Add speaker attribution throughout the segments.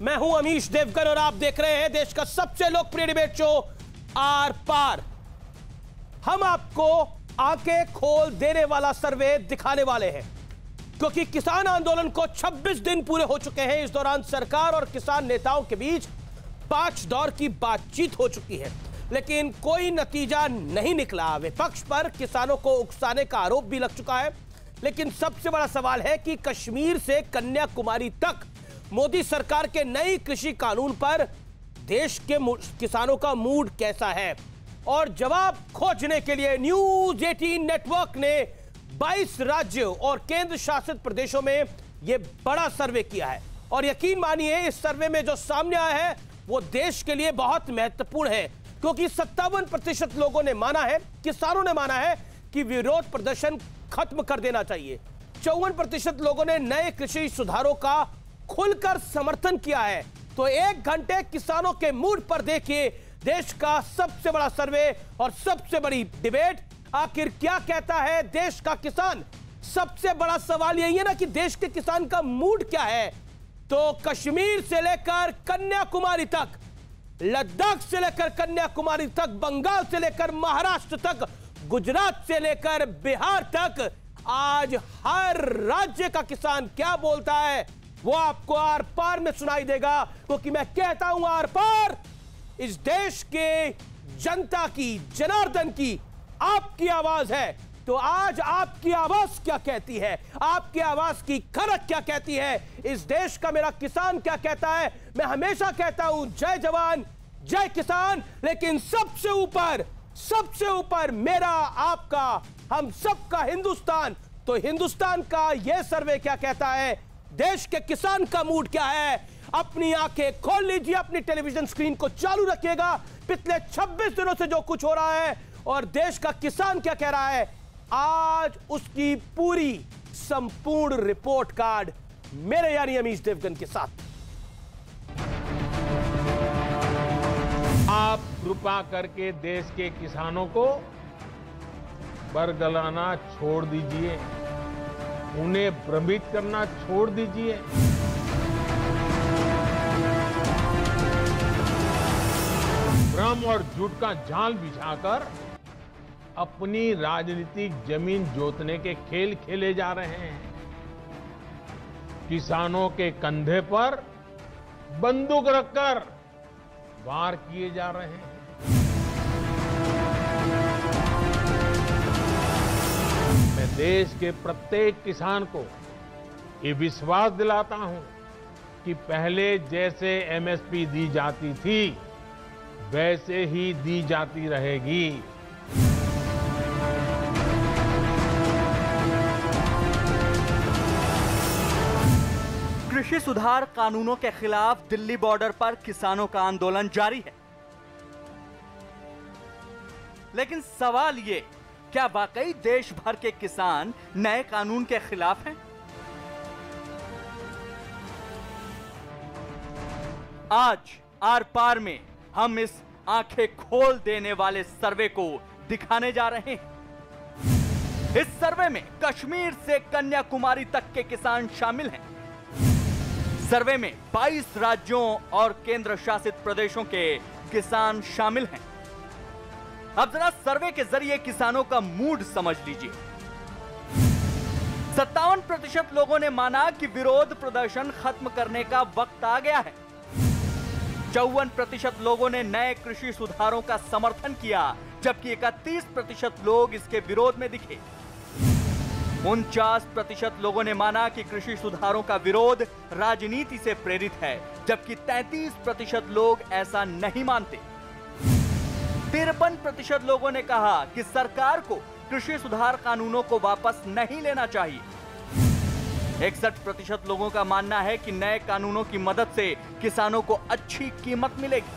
Speaker 1: मैं हूं अमीश देवगन और आप देख रहे हैं देश का सबसे लोकप्रिय डिबेट शो आर पार। हम आपको आंखें खोल देने वाला सर्वे दिखाने वाले हैं, क्योंकि किसान आंदोलन को 26 दिन पूरे हो चुके हैं। इस दौरान सरकार और किसान नेताओं के बीच 5 दौर की बातचीत हो चुकी है, लेकिन कोई नतीजा नहीं निकला। विपक्ष पर किसानों को उकसाने का आरोप भी लग चुका है, लेकिन सबसे बड़ा सवाल है कि कश्मीर से कन्याकुमारी तक मोदी सरकार के नए कृषि कानून पर देश के किसानों का मूड कैसा है। और जवाब खोजने के लिए न्यूज 18 नेटवर्क ने 22 राज्यों और केंद्र शासित प्रदेशों में यह बड़ा सर्वे किया है। और यकीन मानिए, इस सर्वे में जो सामने आया है वो देश के लिए बहुत महत्वपूर्ण है, क्योंकि 57% लोगों ने माना है, किसानों ने माना है कि विरोध प्रदर्शन खत्म कर देना चाहिए। 54% लोगों ने नए कृषि सुधारों का खुलकर समर्थन किया है। तो 1 घंटे किसानों के मूड पर देखिए देश का सबसे बड़ा सर्वे और सबसे बड़ी डिबेट। आखिर क्या कहता है देश का किसान? सबसे बड़ा सवाल यही है ना कि देश के किसान का मूड क्या है। तो कश्मीर से लेकर कन्याकुमारी तक, लद्दाख से लेकर कन्याकुमारी तक, बंगाल से लेकर महाराष्ट्र तक, गुजरात से लेकर बिहार तक, आज हर राज्य का किसान क्या बोलता है वो आपको आर पार में सुनाई देगा, क्योंकि मैं कहता हूं आर पार इस देश के जनता की, जनार्दन की, आपकी आवाज है। तो आज आपकी आवाज क्या कहती है, आपकी आवाज की खरक क्या कहती है, इस देश का मेरा किसान क्या कहता है। मैं हमेशा कहता हूं जय जवान जय किसान, लेकिन सबसे ऊपर मेरा, आपका, हम सबका हिंदुस्तान। तो हिंदुस्तान का यह सर्वे क्या कहता है, देश के किसान का मूड क्या है। अपनी आंखें खोल लीजिए, अपनी टेलीविजन स्क्रीन को चालू रखिएगा। पिछले 26 दिनों से जो कुछ हो रहा है और देश का किसान क्या कह रहा है, आज उसकी पूरी संपूर्ण रिपोर्ट कार्ड मेरे यानी अमीश देवगन के साथ।
Speaker 2: आप कृपा करके देश के किसानों को बरगलाना छोड़ दीजिए, उन्हें भ्रमित करना छोड़ दीजिए। भ्रम और झूठ का जाल बिछाकर अपनी राजनीतिक जमीन जोतने के खेल खेले जा रहे हैं। किसानों के कंधे पर बंदूक रखकर वार किए जा रहे हैं। मैं देश के प्रत्येक किसान को ये विश्वास दिलाता हूं कि पहले जैसे एमएसपी दी जाती थी वैसे ही दी जाती रहेगी।
Speaker 3: कृषि सुधार कानूनों के खिलाफ दिल्ली बॉर्डर पर किसानों का आंदोलन जारी है, लेकिन सवाल ये, क्या वाकई देश भर के किसान नए कानून के खिलाफ हैं? आज आर पार में हम इस आंखें खोल देने वाले सर्वे को दिखाने जा रहे हैं। इस सर्वे में कश्मीर से कन्याकुमारी तक के किसान शामिल हैं। सर्वे में 22 राज्यों और केंद्र शासित प्रदेशों के किसान शामिल हैं। अब जरा सर्वे के जरिए किसानों का मूड समझ लीजिए। 57% लोगों ने माना कि विरोध प्रदर्शन खत्म करने का वक्त आ गया है। 54% लोगों ने नए कृषि सुधारों का समर्थन किया, जबकि 31% लोग इसके विरोध में दिखे। 49% लोगों ने माना कि कृषि सुधारों का विरोध राजनीति से प्रेरित है, जबकि 33% लोग ऐसा नहीं मानते। 53% लोगों ने कहा कि सरकार को कृषि सुधार कानूनों को वापस नहीं लेना चाहिए। 61% लोगों का मानना है कि नए कानूनों की मदद से किसानों को अच्छी कीमत मिलेगी।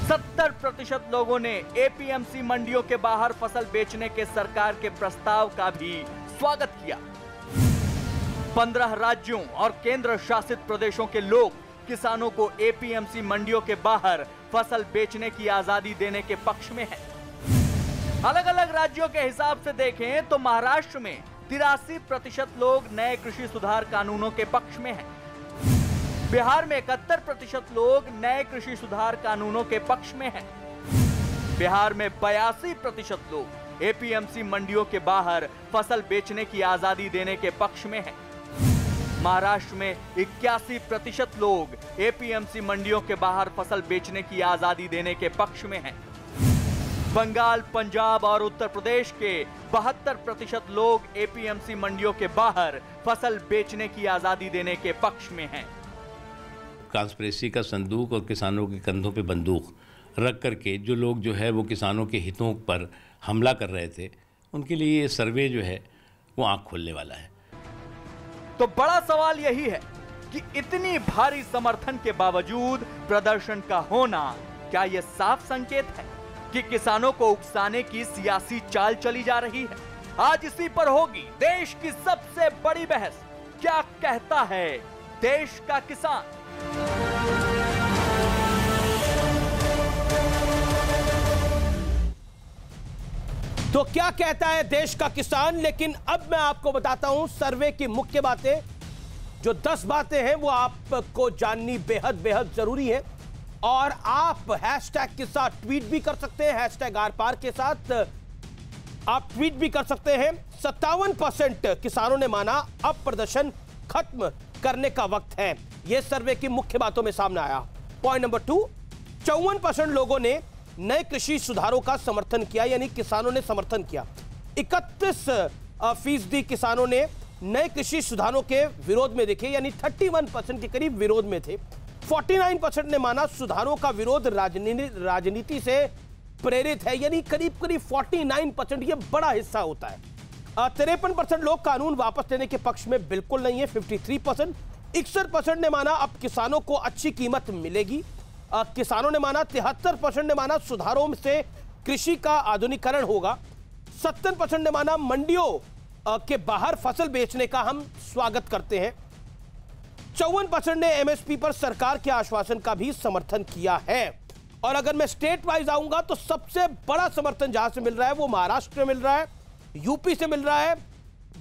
Speaker 3: 70% लोगों ने एपीएमसी मंडियों के बाहर फसल बेचने के सरकार के प्रस्ताव का भी स्वागत किया। 15 राज्यों और केंद्र शासित प्रदेशों के लोग किसानों को एपीएमसी मंडियों के बाहर फसल बेचने की आजादी देने के पक्ष में हैं। अलग अलग राज्यों के हिसाब से देखें तो महाराष्ट्र में 83% लोग नए कृषि सुधार कानूनों के पक्ष में हैं। बिहार में 71% लोग नए कृषि सुधार कानूनों के पक्ष में हैं। बिहार में 82% लोग एपीएमसी मंडियों के बाहर फसल बेचने की आजादी देने के पक्ष में हैं। महाराष्ट्र में 81% लोग एपीएमसी मंडियों के बाहर फसल बेचने की आजादी देने के पक्ष में हैं। बंगाल, पंजाब और उत्तर प्रदेश के 72% लोग एपीएमसी मंडियों के बाहर फसल बेचने की आजादी देने के पक्ष में हैं।
Speaker 4: ट्रांसपेरेंसी का संदूक और किसानों के कंधों पे बंदूक रख करके जो लोग जो है वो किसानों के हितों पर हमला कर रहे थे, उनके लिए ये सर्वे जो है वो आंख खोलने वाला है।
Speaker 3: तो बड़ा सवाल यही है कि इतनी भारी समर्थन के बावजूद प्रदर्शन का होना, क्या यह साफ संकेत है कि किसानों को उकसाने की सियासी चाल चली जा रही है? आज इसी पर होगी देश की सबसे बड़ी बहस। क्या कहता है देश का किसान?
Speaker 1: तो क्या कहता है देश का किसान? लेकिन अब मैं आपको बताता हूं सर्वे की मुख्य बातें। जो 10 बातें हैं वो आपको जाननी बेहद बेहद जरूरी है। और आप हैशटैग के साथ ट्वीट भी कर सकते हैं, हैशटैग आर पार के साथ आप ट्वीट भी कर सकते हैं। 57% किसानों ने माना अब प्रदर्शन खत्म करने का वक्त है। यह सर्वे की मुख्य बातों में सामने आया। पॉइंट नंबर 2, 54% लोगों ने नए कृषि सुधारों का समर्थन किया, यानी किसानों ने समर्थन किया। 31% किसानों ने नए कृषि सुधारों के विरोध में दिखे, यानी 31% के करीब विरोध में थे। 49% ने माना सुधारों का विरोध राजनीति से प्रेरित है, यानी करीब करीब 49%। यह बड़ा हिस्सा होता है। 53% लोग कानून वापस लेने के पक्ष में बिल्कुल नहीं है, 53%। 61% ने माना अब किसानों को अच्छी कीमत मिलेगी। किसानों ने माना, 73% ने माना सुधारों से कृषि का आधुनिकीकरण होगा। 70% ने माना मंडियों के बाहर फसल बेचने का हम स्वागत करते हैं। 54% ने एमएसपी पर सरकार के आश्वासन का भी समर्थन किया है। और अगर मैं स्टेट वाइज आऊंगा तो सबसे बड़ा समर्थन जहां से मिल रहा है वो महाराष्ट्र में मिल रहा है, यूपी से मिल रहा है,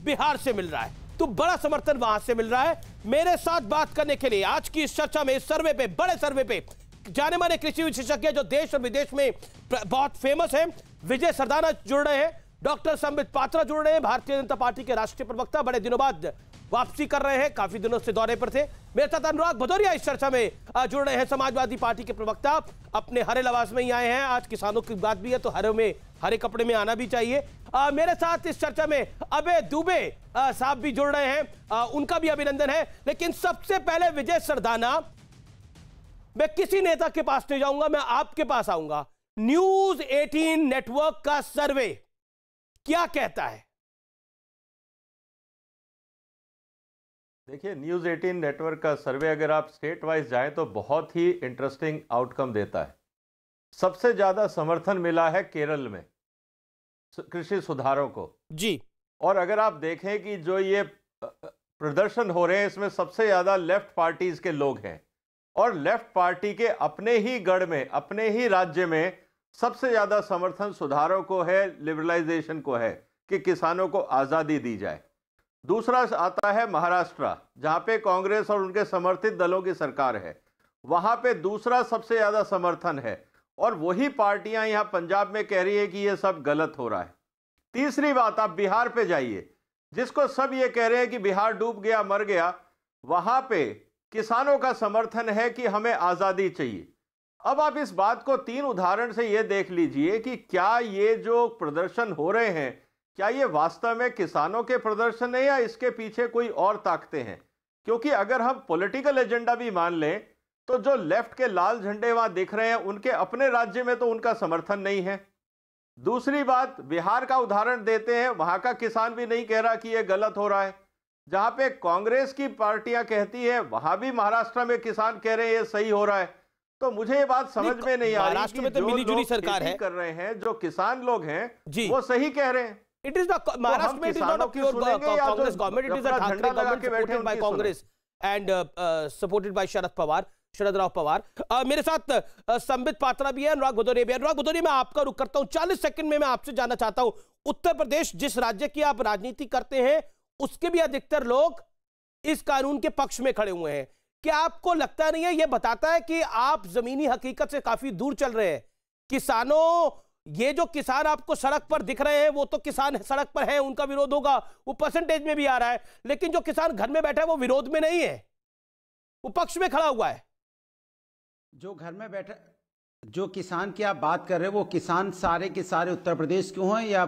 Speaker 1: बिहार से मिल रहा है। तो बड़ा समर्थन वहां से मिल रहा है। मेरे साथ बात करने के लिए आज की इस चर्चा में, इस सर्वे पे, बड़े सर्वे पे, जाने माने कृषि विशेषज्ञ जो देश और विदेश में बहुत फेमस हैं, विजय सरदाना जुड़ रहे हैं, डॉक्टर संबित पात्रा जुड़ रहे हैं, भारतीय जनता पार्टी के राष्ट्रीय प्रवक्ता, बड़े दिनों बाद वापसी कर रहे हैं, काफी दिनों से दौरे पर थे। मेरे साथ अनुराग भदौरिया इस चर्चा में जुड़ रहे हैं, समाजवादी पार्टी के प्रवक्ता, अपने हरे लिबास में ही आए हैं। आज किसानों की बात भी है तो हरे कपड़े में आना भी चाहिए। मेरे साथ इस चर्चा में अभय दुबे साहब भी जुड़ रहे हैं, उनका भी अभिनंदन है। लेकिन सबसे पहले विजय सरदाना, मैं किसी नेता के पास नहीं जाऊंगा, मैं आपके पास आऊंगा। न्यूज 18 नेटवर्क का सर्वे क्या कहता है?
Speaker 5: देखिए, न्यूज़ 18 नेटवर्क का सर्वे अगर आप स्टेट वाइज जाएं तो बहुत ही इंटरेस्टिंग आउटकम देता है। सबसे ज़्यादा समर्थन मिला है केरल में कृषि सुधारों को जी। और अगर आप देखें कि जो ये प्रदर्शन हो रहे हैं इसमें सबसे ज़्यादा लेफ्ट पार्टीज के लोग हैं, और लेफ्ट पार्टी के अपने ही गढ़ में, अपने ही राज्य में सबसे ज़्यादा समर्थन सुधारों को है, लिबरलाइजेशन को है कि किसानों को आज़ादी दी जाए। दूसरा आता है महाराष्ट्र, जहां पे कांग्रेस और उनके समर्थित दलों की सरकार है, वहां पे दूसरा सबसे ज्यादा समर्थन है। और वही पार्टियां यहां पंजाब में कह रही है कि ये सब गलत हो रहा है। तीसरी बात, आप बिहार पे जाइए, जिसको सब ये कह रहे हैं कि बिहार डूब गया, मर गया, वहां पे किसानों का समर्थन है कि हमें आजादी चाहिए। अब आप इस बात को 3 उदाहरण से ये देख लीजिए कि क्या ये जो प्रदर्शन हो रहे हैं, क्या ये वास्तव में किसानों के प्रदर्शन है या इसके पीछे कोई और ताकतें हैं? क्योंकि अगर हम पॉलिटिकल एजेंडा भी मान लें तो जो लेफ्ट के लाल झंडे वहां दिख रहे हैं, उनके अपने राज्य में तो उनका समर्थन नहीं है। दूसरी बात, बिहार का उदाहरण देते हैं, वहां का किसान भी नहीं कह रहा कि यह गलत हो रहा है। जहां पे कांग्रेस की पार्टियां कहती है, वहां भी महाराष्ट्र में किसान कह रहे हैं ये सही हो रहा है। तो मुझे ये बात समझ में नहीं आ रही कि जो लोग खेती कर रहे हैं, जो किसान लोग हैं, वो सही कह रहे हैं।
Speaker 1: It is the Maharashtra में it is not a pure Congress government. It is a Thakre government supported by Congress and supported by शरद राव पवार। मेरे साथ संबित पात्रा भी है, अनुराग भदौरिया भी है। अनुराग भदौरिया, मैं आपका रुख करता हूं, 40 सेकंड में मैं आपसे जानना चाहता हूं, उत्तर प्रदेश जिस राज्य की आप राजनीति करते हैं, उसके भी अधिकतर लोग इस कानून के पक्ष में खड़े हुए हैं। क्या आपको लगता नहीं है ये बताता है कि आप जमीनी हकीकत से काफी दूर चल रहे हैं? किसानों, ये जो किसान आपको सड़क पर दिख रहे हैं वो तो किसान सड़क पर हैं, उनका विरोध होगा, वो परसेंटेज में भी आ रहा है, लेकिन जो किसान घर में बैठा है वो विरोध में नहीं है, वो पक्ष में खड़ा हुआ है।
Speaker 6: जो घर में बैठा, जो किसान की आप बात कर रहे हैं वो किसान सारे के सारे उत्तर प्रदेश के हों या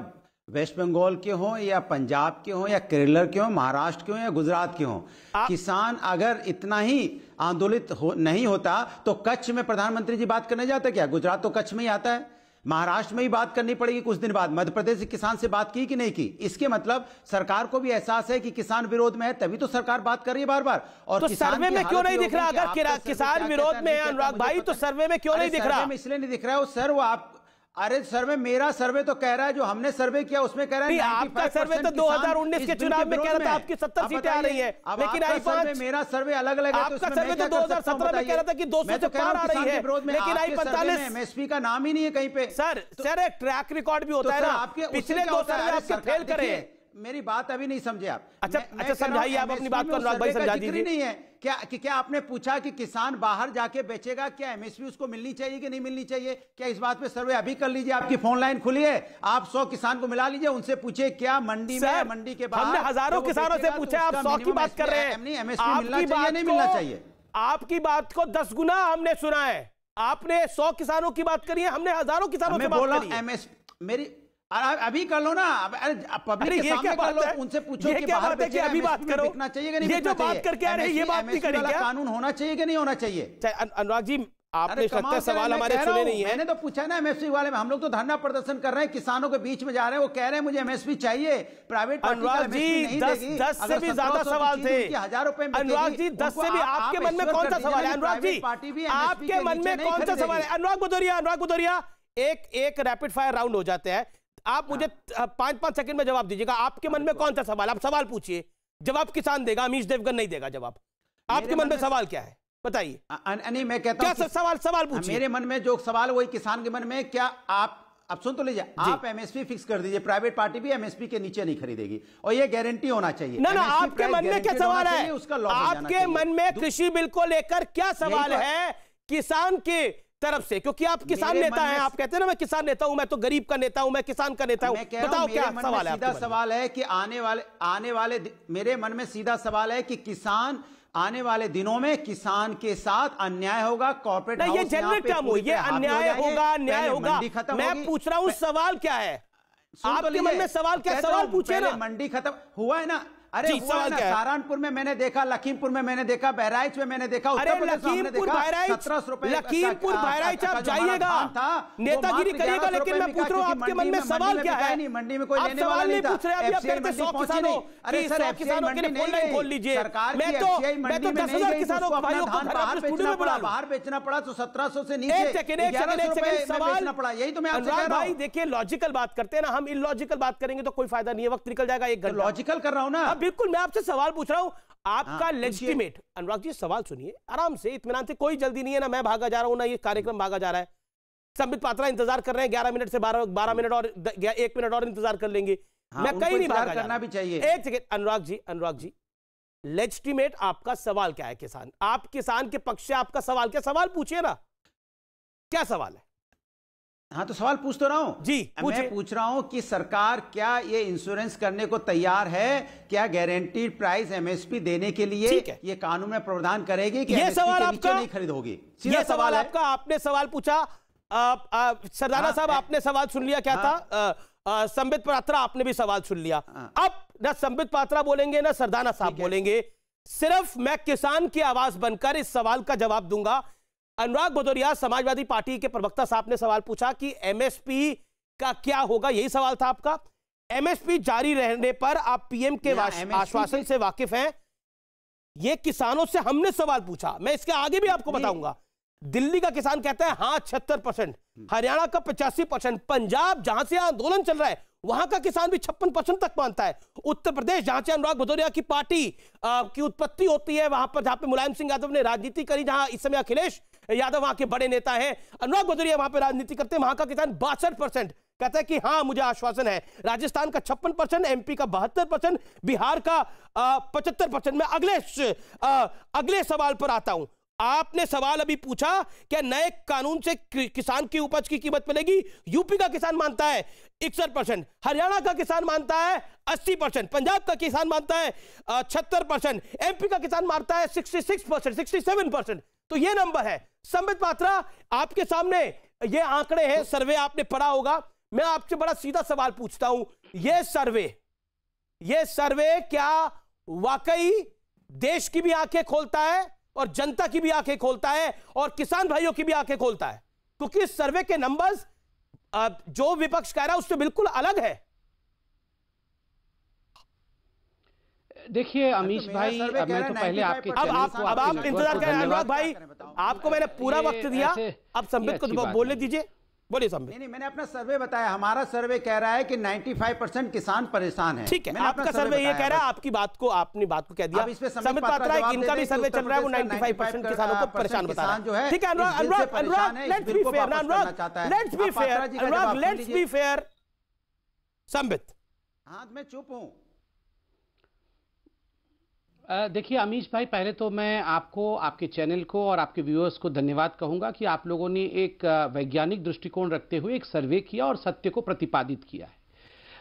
Speaker 6: वेस्ट बंगाल के हों या पंजाब के हों या केरल के हों, महाराष्ट्र के हों या गुजरात के हों, किसान अगर इतना ही आंदोलित नहीं होता तो कच्छ में प्रधानमंत्री जी बात करने जाते क्या? गुजरात तो कच्छ में ही आता है, महाराष्ट्र में ही बात करनी पड़ेगी कुछ दिन बाद। मध्य प्रदेश के किसान से बात की कि नहीं की? इसके मतलब सरकार को भी एहसास है कि किसान विरोध में है, तभी तो सरकार बात कर रही है बार बार। और
Speaker 1: तो सर्वे में क्यों नहीं दिख रहा? अगर किसान विरोध में है अनुराग भाई तो सर्वे में क्यों नहीं दिख रहा?
Speaker 6: इसलिए नहीं दिख रहा है वो सर, वो आप, अरे सर्वे, मेरा सर्वे तो कह रहा है, जो हमने सर्वे किया उसमें कह रहा है
Speaker 1: आपका सर्वे तो 2019 के चुनाव में कह रहा था आपकी 70 सीटें आ रही है, लेकिन आई 5।
Speaker 6: मेरा सर्वे अलग अलग है।
Speaker 1: आपका सर्वे तो 2017 में कह रहा था कि 200 से पार आ रही है, लेकिन आई 45।
Speaker 6: एमएसपी का नाम ही नहीं है कहीं पे।
Speaker 1: सर एक ट्रैक रिकॉर्ड भी होता है ना, पिछले 2 सर्वे आपके फेल करे।
Speaker 6: मेरी बात अभी नहीं समझे आप।
Speaker 1: अच्छा समझाइए आप अपनी बात को अनुराग भाई, समझा दीजिए।
Speaker 6: नहीं है क्या आपने पूछा कि किसान बाहर जाके बेचेगा, क्या एमएसपी उसको मिलनी चाहिए कि नहीं मिलनी चाहिए? क्या इस बात पे सर्वे अभी कर लीजिए, आपकी फोन लाइन खुली है, आप 100 किसान को मिला लीजिए, उनसे पूछे क्या मंडी में, मंडी के बाहर।
Speaker 1: हमने हजारों किसानों से पूछा, आप 100 की बात कर रहे हैं।
Speaker 6: एमएसपी मिलना चाहिए नहीं मिलना चाहिए?
Speaker 1: आपकी बात को 10 गुना हमने सुना है। आपने 100 किसानों की बात करी है, हमने हजारों किसानों से बात करी है।
Speaker 6: एमएसपी मेरी अभी कर लो ना, पब्लिक के सामने कर लो, उनसे पूछो कि बाहर बेचे,
Speaker 1: अभी बात करो,
Speaker 6: बिकना चाहिए कि नहीं?
Speaker 1: ये जो बात करके आ रहे हैं ये बात नहीं करें क्या?
Speaker 6: कानून होना चाहिए कि नहीं होना चाहिए?
Speaker 1: अनुराग जी आपने लगता है सवाल हमारे सुने नहीं है।
Speaker 6: मैंने तो पूछा ना एमएसपी वाले में, हम लोग तो धरना प्रदर्शन कर रहे हैं, किसानों के बीच में जा रहे हैं, वो कह रहे हैं मुझे एमएसपी चाहिए, प्राइवेट
Speaker 1: अनुराग जी 10 से भी ज्यादा सवाल थे।
Speaker 6: 1000 रुपए
Speaker 1: अनुराग जी 10 से भी, आपके मन में कौन सा सवाल है? अनुराग जी आपके मन में कौन सा सवाल है? अनुराग भदौरिया एक रैपिड फायर राउंड हो जाते हैं, आप मुझे 5-5 सेकंड में जवाब दीजिएगा। आपके मन में कौन सा सवाल? आप सवाल पूछिए, जवाब किसान देगा, अमीश देवगन नहीं देगा जवाब। आपके मन में सवाल क्या है बताइए?
Speaker 6: नहीं मैं कहता हूं
Speaker 1: सवाल पूछिए।
Speaker 6: मेरे मन में जो सवाल वही किसान के मन में, क्या आप सुन तो लीजिए, आप एमएसपी फिक्स कर दीजिए, प्राइवेट पार्टी भी एमएसपी के नीचे नहीं खरीदेगी, और ये गारंटी होना चाहिए।
Speaker 1: ना आपके मन में क्या सवाल है? आपके मन में कृषि बिल को लेकर क्या सवाल है किसान के तरफ से? क्योंकि आप किसान नेता हैं, आप कहते हैं ना मैं किसान नेता हूं, मैं तो गरीब का नेता हूं, मैं किसान का नेता हूं। बताओ क्या सवाल है?
Speaker 6: सीधा सवाल है कि आने वाले मेरे मन में सीधा सवाल है कि किसान आने वाले दिनों में किसान के साथ अन्याय होगा, कॉर्पोरेट
Speaker 1: ये जनरल टर्म हो, ये अन्याय होगा, न्याय होगा। मैं पूछ रहा हूं सवाल क्या है आपके मन में? सवाल क्या? सवाल पूछे ना।
Speaker 6: मंडी खत्म हुआ है ना? अरे सवाल क्या? सहारनपुर में मैंने देखा, लखीमपुर में मैंने देखा, बहराइच में मैंने देखा, उत्तर प्रदेश में हमने देखा 1700 रुपए।
Speaker 1: लखीमपुर बहराइच आप जाइएगा, नेतागिरी करिएगा, लेकिन मैं पूछ रहा हूं आपके मन में सवाल क्या है?
Speaker 6: मंडी में कोई लेने वाला नहीं था।
Speaker 1: पूछ रहे अभी आप कहते 100 किसानों, अरे सर 100 किसानों के लिए फोन लाइन खोल लीजिए। मैं तो 10,000 किसानों भाइयों को घर स्टूडियो में बुला,
Speaker 6: बाहर बेचना पड़ा तो 1700 से नीचे।
Speaker 1: एक सेकंड सवाल
Speaker 6: पड़ा, यही तो मैं आपसे कह रहा हूं।
Speaker 1: देखिए लॉजिकल बात करते हैं ना, हम इलॉजिकल बात करेंगे तो कोई फायदा नहीं है, वक्त निकल जाएगा 1 घंटा।
Speaker 6: लॉजिकल कर रहा हूं ना,
Speaker 1: बिल्कुल मैं आपसे सवाल पूछ रहा हूं, आपका लेजिटिमेट। अनुराग जी सवाल सुनिए आराम से, इत्मीनान से, कोई जल्दी नहीं है ना, मैं भागा जा रहा हूं ना ये कार्यक्रम भागा जा रहा है। संबित पात्रा इंतजार कर रहे हैं, 11 मिनट से 12 मिनट और 1 मिनट और इंतजार कर लेंगे। मैं कहीं नहीं भागा,
Speaker 6: करना भी चाहिए।
Speaker 1: एक सेकंड अनुराग जी लेजिटिमेट आपका सवाल क्या है? किसान, आप किसान के पक्ष से आपका सवाल क्या? सवाल पूछिए ना, क्या सवाल है?
Speaker 6: हाँ तो सवाल पूछ तो रहा हूं
Speaker 1: जी,
Speaker 6: मैं पूछ रहा हूं कि सरकार क्या ये इंश्योरेंस करने को तैयार है, क्या गारंटीड प्राइस एमएसपी देने के लिए ये कानून में प्रावधान करेगी कि
Speaker 1: ये सवाल आपका
Speaker 6: नहीं खरीद होगी?
Speaker 1: ये सवाल आपका, आपने सवाल पूछा, सरदाना साहब आपने सवाल सुन लिया, क्या था? संबित पात्रा आपने भी सवाल सुन लिया। अब ना संबित पात्रा बोलेंगे ना सरदाना साहब बोलेंगे, सिर्फ मैं किसान की आवाज बनकर इस सवाल का जवाब दूंगा। अनुराग भदौरिया, समाजवादी पार्टी के प्रवक्ता साहब ने सवाल पूछा कि एमएसपी का क्या होगा, यही सवाल था आपका। एमएसपी जारी रहने पर आप पीएम के आश्वासन से वाकिफ हैं? ये किसानों से हमने सवाल पूछा, मैं इसके आगे भी आपको बताऊंगा। दिल्ली का किसान कहता है हाँ 76%, हरियाणा का 85%, पंजाब जहां से आंदोलन चल रहा है वहां का किसान भी 56% तक मानता है, उत्तर प्रदेश जहां से अनुराग भदौरिया की पार्टी की उत्पत्ति होती है, वहां पर जहां पे मुलायम सिंह यादव ने राजनीति करी, जहां इस समय अखिलेश यादव वहां के बड़े नेता हैं, अनुराग भदौरिया वहां पे राजनीति करते हैं, वहां का किसान 62%। कहता है कि हां मुझे आश्वासन है। राजस्थान का 56%, एमपी का 72%, बिहार का 75%। मैं अगले सवाल पर आता हूं। आपने सवाल अभी पूछा क्या नए कानून से किसान की उपज की कीमत मिलेगी? यूपी का किसान मानता है 61%, हरियाणा का किसान मानता है 80%, पंजाब का किसान मानता है 76%, एमपी का किसान मानता है 66%, 67%। तो ये नंबर है। संबित पात्रा, आपके सामने ये आंकड़े हैं, सर्वे आपने पढ़ा होगा। मैं आपसे बड़ा सीधा सवाल पूछता हूं, ये सर्वे क्या वाकई देश की भी आंखें खोलता है और जनता की भी आंखें खोलता है और किसान भाइयों की भी आंखें खोलता है? क्योंकि इस सर्वे के नंबर्स जो विपक्ष कह रहा है उससे बिल्कुल अलग है।
Speaker 7: देखिए अमीश भाई, मैं तो पहले आपके
Speaker 1: अब आप इंतजार करें। अनुराग भाई, आपको मैंने पूरा वक्त दिया, अब संबित को बोलने दीजिए। बोलिए संबित।
Speaker 6: नहीं, मैंने अपना सर्वे बताया। हमारा सर्वे कह रहा है कि 95% किसान परेशान है।
Speaker 1: ठीक है, आपका सर्वे ये कह रहा है, आपने बात को कह दिया। संबित पात्रा, इनका भी सर्वे चल रहा है, वो 95% किसानों को परेशान बता रहा है। ठीक है अनुराग, लेट्स बी फेयर। संबित।
Speaker 6: हाँ, मैं चुप हूं।
Speaker 7: देखिए अमीश भाई, पहले तो मैं आपको, आपके चैनल को और आपके व्यूअर्स को धन्यवाद कहूंगा कि आप लोगों ने एक वैज्ञानिक दृष्टिकोण रखते हुए एक सर्वे किया और सत्य को प्रतिपादित किया है।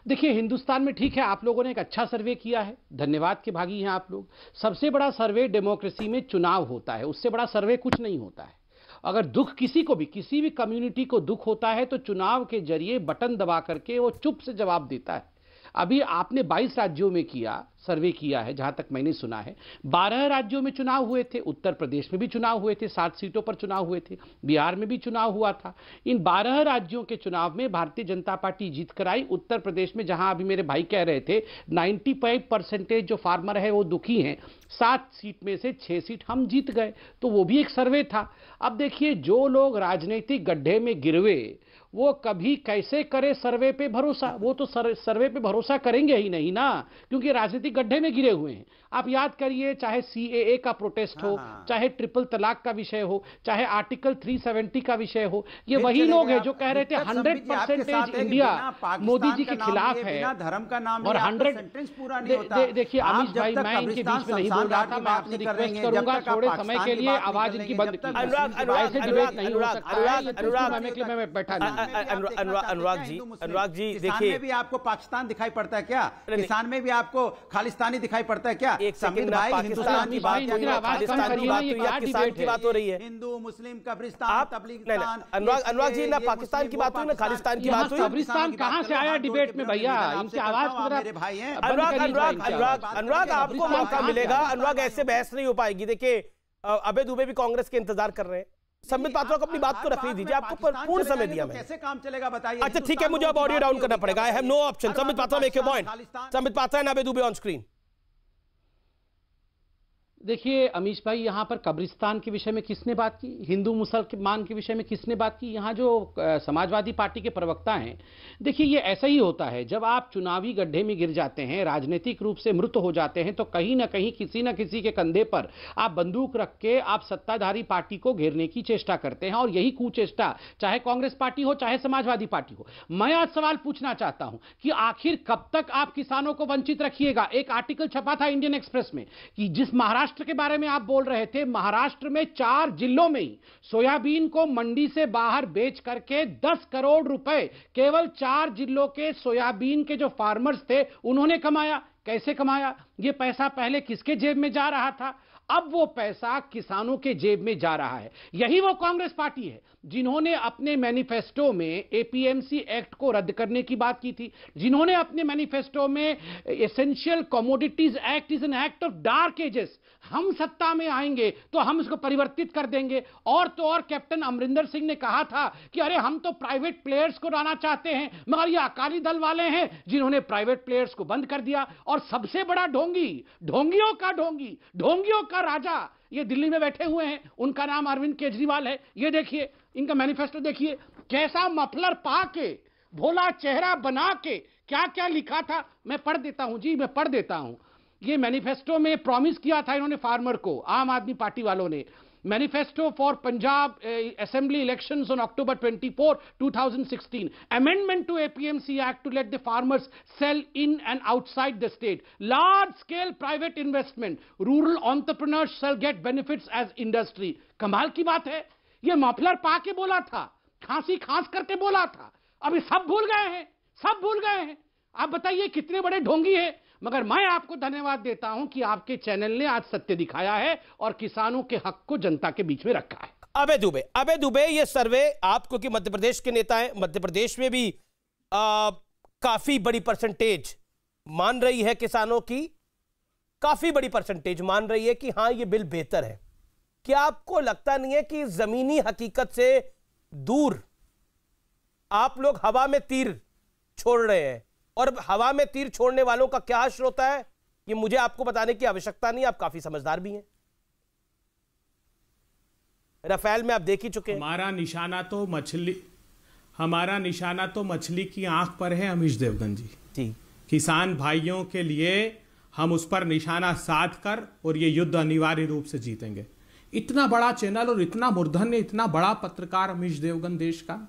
Speaker 7: देखिए हिंदुस्तान में ठीक है, आप लोगों ने एक अच्छा सर्वे किया है, धन्यवाद के भागी हैं आप लोग। सबसे बड़ा सर्वे डेमोक्रेसी में चुनाव होता है, उससे बड़ा सर्वे कुछ नहीं होता है। अगर दुख किसी को भी, किसी भी कम्युनिटी को दुख होता है तो चुनाव के जरिए बटन दबा करके वो चुप से जवाब देता है। अभी आपने 22 राज्यों में सर्वे किया है, जहां तक मैंने सुना है। 12 राज्यों में चुनाव हुए थे, उत्तर प्रदेश में भी चुनाव हुए थे, 7 सीटों पर चुनाव हुए थे, बिहार में भी चुनाव हुआ था। इन 12 राज्यों के चुनाव में भारतीय जनता पार्टी जीत कर आई। उत्तर प्रदेश में, जहां अभी मेरे भाई कह रहे थे 95% जो फार्मर है वो दुखी हैं, 7 सीट में से 6 सीट हम जीत गए, तो वो भी एक सर्वे था। अब देखिए, जो लोग राजनीतिक गड्ढे में गिरवे वो कभी कैसे करे सर्वे पे भरोसा? वो तो सर्वे पे भरोसा करेंगे ही नहीं ना, क्योंकि राजनीतिक गड्ढे में गिरे हुए हैं। आप याद करिए, चाहे सीएए का प्रोटेस्ट हो, चाहे ट्रिपल तलाक का विषय हो, चाहे आर्टिकल 370 का विषय हो, ये वही लोग हैं जो कह रहे थे 100% इंडिया मोदी जी के खिलाफ है। और 100 पूरा नहीं होता। देखिए अमीश भाई, मैं इनके बीच में नहीं बोल रहा था, मैं आपसे रिक्वेस्ट करूंगा थोड़े समय के लिए आवाज इनकी बंद कीजिए। ऐसे डिबेट नहीं हो सकता है, मैं बैठा नहीं।
Speaker 1: अनुराग जी देखिए,
Speaker 6: में भी आपको पाकिस्तान दिखाई पड़ता है क्या? किसान में भी आपको खालिस्तानी दिखाई पड़ता है क्या?
Speaker 1: एक सेकंड, पाकिस्तान की बात हो रही है,
Speaker 6: हिंदू मुस्लिम कब्रिस्तान तबलीगिस्तान।
Speaker 1: अनुराग जी, ना पाकिस्तान की बात हुई ना खालिस्तान की बात हुई।
Speaker 7: कब्रिस्तान कहां से आया डिबेट में भैया? इनकी आवाज
Speaker 6: मेरे भाई हैं।
Speaker 1: अनुराग आपको मौका मिलेगा। अनुराग, ऐसे बहस नहीं हो पाएगी। देखिए अबे दुबे भी कांग्रेस के इंतजार कर रहे हैं। संबित पात्रा को अपनी बात को रखने दीजिए, आपको पूर्ण समय दिया मैंने।
Speaker 6: कैसे काम चलेगा बताइए?
Speaker 1: अच्छा ठीक है, मुझे अब ऑडियो डाउन करना पड़ेगा। I have no option. Sambit Patra, make your point. Sambit Patra and Abhay Dubey on screen.
Speaker 7: देखिए अमीश भाई, यहाँ पर कब्रिस्तान के विषय में किसने बात की? हिंदू मुसलमान के विषय में किसने बात की? यहाँ जो समाजवादी पार्टी के प्रवक्ता हैं, देखिए ये ऐसा ही होता है। जब आप चुनावी गड्ढे में गिर जाते हैं, राजनीतिक रूप से मृत हो जाते हैं, तो कहीं ना कहीं किसी न किसी के कंधे पर आप बंदूक रख के आप सत्ताधारी पार्टी को घेरने की चेष्टा करते हैं। और यही कुचेष्टा चाहे कांग्रेस पार्टी हो चाहे समाजवादी पार्टी हो। मैं आज सवाल पूछना चाहता हूं कि आखिर कब तक आप किसानों को वंचित रखिएगा? एक आर्टिकल छपा था इंडियन एक्सप्रेस में कि जिस महाराष्ट्र के बारे में आप बोल रहे थे, महाराष्ट्र में 4 जिलों में ही सोयाबीन को मंडी से बाहर बेच करके 10 करोड़ रुपए केवल 4 जिलों के सोयाबीन के जो फार्मर्स थे उन्होंने कमाया। कैसे कमाया? ये पैसा पहले किसके जेब में जा रहा था? अब वो पैसा किसानों के जेब में जा रहा है। यही वो कांग्रेस पार्टी है जिन्होंने अपने मैनिफेस्टो में एपीएमसी एक्ट को रद्द करने की बात की थी, जिन्होंने अपने मैनिफेस्टो में essential commodities act is an act of dark ages, हम सत्ता में आएंगे तो हम इसको परिवर्तित कर देंगे। और तो और कैप्टन अमरिंदर सिंह ने कहा था कि अरे हम तो प्राइवेट प्लेयर्स को लाना चाहते हैं, मगर ये अकाली दल वाले हैं जिन्होंने प्राइवेट प्लेयर्स को बंद कर दिया। और सबसे बड़ा ढोंगी, ढोंगियों का ढोंगी, ढोंगियों का राजा ये दिल्ली में बैठे हुए हैं, उनका नाम अरविंद केजरीवाल है। ये देखिए इनका मैनिफेस्टो, देखिए कैसा मफलर पा के, भोला चेहरा बना के क्या क्या लिखा था। मैं पढ़ देता हूं जी, मैं पढ़ देता हूं। ये मैनिफेस्टो में प्रॉमिस किया था इन्होंने फार्मर को, आम आदमी पार्टी वालों ने। Manifesto for Punjab Assembly elections on October 24, 2016. Amendment to APMC Act to let the farmers sell in and outside the state. Large-scale private investment. Rural entrepreneurs shall get benefits as industry. कमाल की बात है, ये muffler पा के बोला था, खांसी खांस करके बोला था, अभी सब भूल गए हैं, सब भूल गए हैं। आप बताइए कितने बड़े ढोंगी हैं। मगर मैं आपको धन्यवाद देता हूं कि आपके चैनल ने आज सत्य दिखाया है और किसानों के हक को जनता के बीच में रखा है।
Speaker 1: अबे दुबे, ये सर्वे आप क्योंकि मध्य प्रदेश के नेता हैं, मध्य प्रदेश में भी काफी बड़ी परसेंटेज मान रही है किसानों की, काफी बड़ी परसेंटेज मान रही है कि हां ये बिल बेहतर है। क्या आपको लगता नहीं है कि जमीनी हकीकत से दूर आप लोग हवा में तीर छोड़ रहे हैं? और हवा में तीर छोड़ने वालों का क्या हश्र होता है, ये मुझे आपको बताने की आवश्यकता नहीं, आप काफी समझदार भी हैं। राफेल में आप देख ही चुके हैं।
Speaker 8: हमारा निशाना तो मछली की आंख पर है अमीश देवगन जी। किसान भाइयों के लिए हम उस पर निशाना साध कर और ये युद्ध अनिवार्य रूप से जीतेंगे। इतना बड़ा चैनल और इतना मूर्धन्य, इतना बड़ा पत्रकार अमीश देवगन देश का,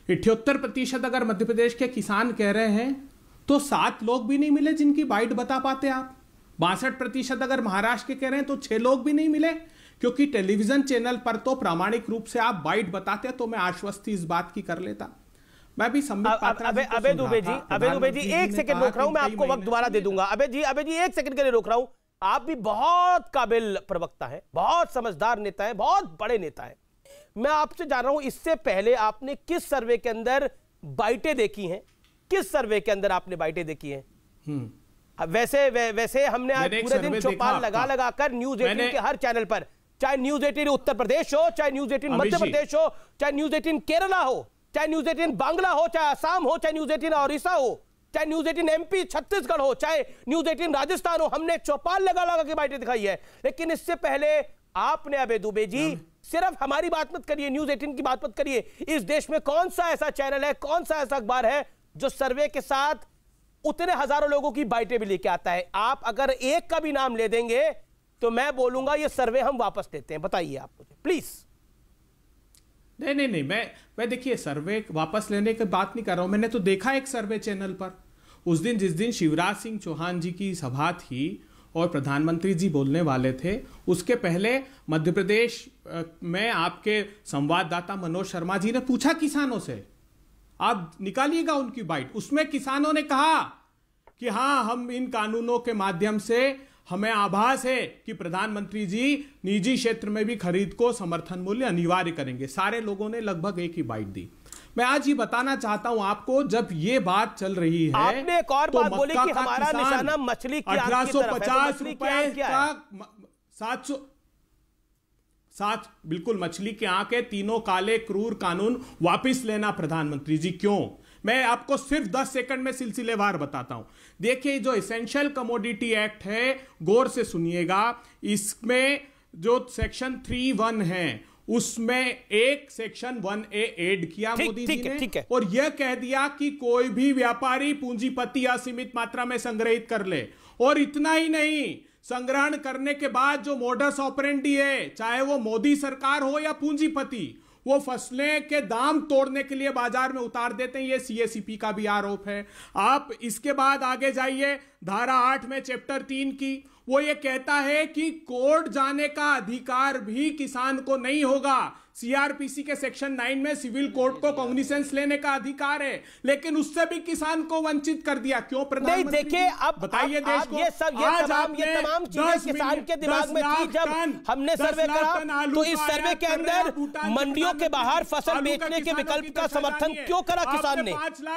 Speaker 8: 78% अगर मध्य प्रदेश के किसान कह रहे हैं तो 7 लोग भी नहीं मिले जिनकी बाइट बता पाते आप। 62% अगर महाराष्ट्र के कह रहे हैं तो 6 लोग भी नहीं मिले, क्योंकि टेलीविजन चैनल पर तो प्रामाणिक रूप से आप बाइट बताते तो मैं आश्वस्ति इस बात की कर लेता। मैं भी
Speaker 1: अबे दुबे जी 1 सेकंड रोक रहा हूं, मैं आपको वक्त दोबारा दे दूंगा। अबे जी 1 सेकंड के लिए रोक रहा हूं। आप भी बहुत काबिल प्रवक्ता हैं, बहुत समझदार नेता हैं, बहुत बड़े नेता हैं। मैं आपसे जान रहा हूं, इससे पहले आपने किस सर्वे के अंदर बाइटें देखी हैं? किस सर्वे के अंदर आपने बाइटें देखी हैं? वैसे हमने आज पूरे दिन चौपाल लगा कर न्यूज 18 के हर चैनल पर, चाहे न्यूज 18 उत्तर प्रदेश हो, चाहे न्यूज 18 मध्य प्रदेश हो, चाहे न्यूज 18 केरला हो, चाहे न्यूज 18 बांग्ला हो, चाहे असम हो, चाहे न्यूज 18 ओडिशा हो, चाहे न्यूज 18 एमपी छत्तीसगढ़ हो, चाहे न्यूज 18 राजस्थान हो, हमने चौपाल लगा के बाइटें दिखाई है। लेकिन इससे पहले आपने अबे दुबे जी सिर्फ हमारी बात मत करिए, न्यूज 18 की बात मत करिए, इस देश में कौन सा ऐसा चैनल है, कौन सा ऐसा अखबार है जो सर्वे के साथ उतने हजारों लोगों की बाइटें भी लेके आता है? आप अगर एक का भी नाम ले देंगे तो मैं बोलूंगा ये सर्वे हम वापस लेते हैं। बताइए आप मुझे प्लीज।
Speaker 8: नहीं, मैं देखिए सर्वे वापस लेने की बात नहीं कर रहा हूं। मैंने तो देखा एक सर्वे चैनल पर उस दिन, जिस दिन शिवराज सिंह चौहान जी की सभा थी और प्रधानमंत्री जी बोलने वाले थे, उसके पहले मध्य प्रदेश में आपके संवाददाता मनोज शर्मा जी ने पूछा किसानों से, आप निकालिएगा उनकी बाइट। उसमें किसानों ने कहा कि हां, हम इन कानूनों के माध्यम से हमें आभास है कि प्रधानमंत्री जी निजी क्षेत्र में भी खरीद को समर्थन मूल्य अनिवार्य करेंगे। सारे लोगों ने लगभग एक ही बाइट दी। मैं आज ये बताना चाहता हूं आपको, जब ये बात चल रही है,
Speaker 1: आपने एक और बात बोली कि हमारा निशाना मछली की आंख की तरफ है।
Speaker 8: 1850 रुपए का 7 बिल्कुल मछली की आंख है। तीनों काले क्रूर कानून वापिस लेना प्रधानमंत्री जी। क्यों? मैं आपको सिर्फ 10 सेकंड में सिलसिलेवार बताता हूं। देखिए, जो एसेंशियल कमोडिटी एक्ट है, गौर से सुनिएगा, इसमें जो सेक्शन 3(1) है, उसमें एक सेक्शन 1A ऐड किया मोदी जी ने, और यह कह दिया कि कोई भी व्यापारी पूंजीपति असीमित मात्रा में संग्रहित कर ले। और इतना ही नहीं, संग्रहण करने के बाद जो मोडस ऑपरेंडी है, चाहे वो मोदी सरकार हो या पूंजीपति, वो फसलें के दाम तोड़ने के लिए बाजार में उतार देते हैं। ये CACP का भी आरोप है। आप इसके बाद आगे जाइए, धारा 8 में चैप्टर 3 की, वो ये कहता है कि कोर्ट जाने का अधिकार भी किसान को नहीं होगा। CRPC के सेक्शन 9 में सिविल कोर्ट को कॉग्निसेंस लेने का अधिकार है, लेकिन उससे भी किसान को वंचित कर दिया। क्यों प्रधानमंत्री?
Speaker 1: देखिए, अब
Speaker 8: बताइए देश को,
Speaker 1: ये तमाम चीजें किसान के दिमाग में थी जब हमने सर्वे करा। तो इस सर्वे के अंदर मंडियों के बाहर फसल बेचने के विकल्प का समर्थन क्यों करा किसान ने?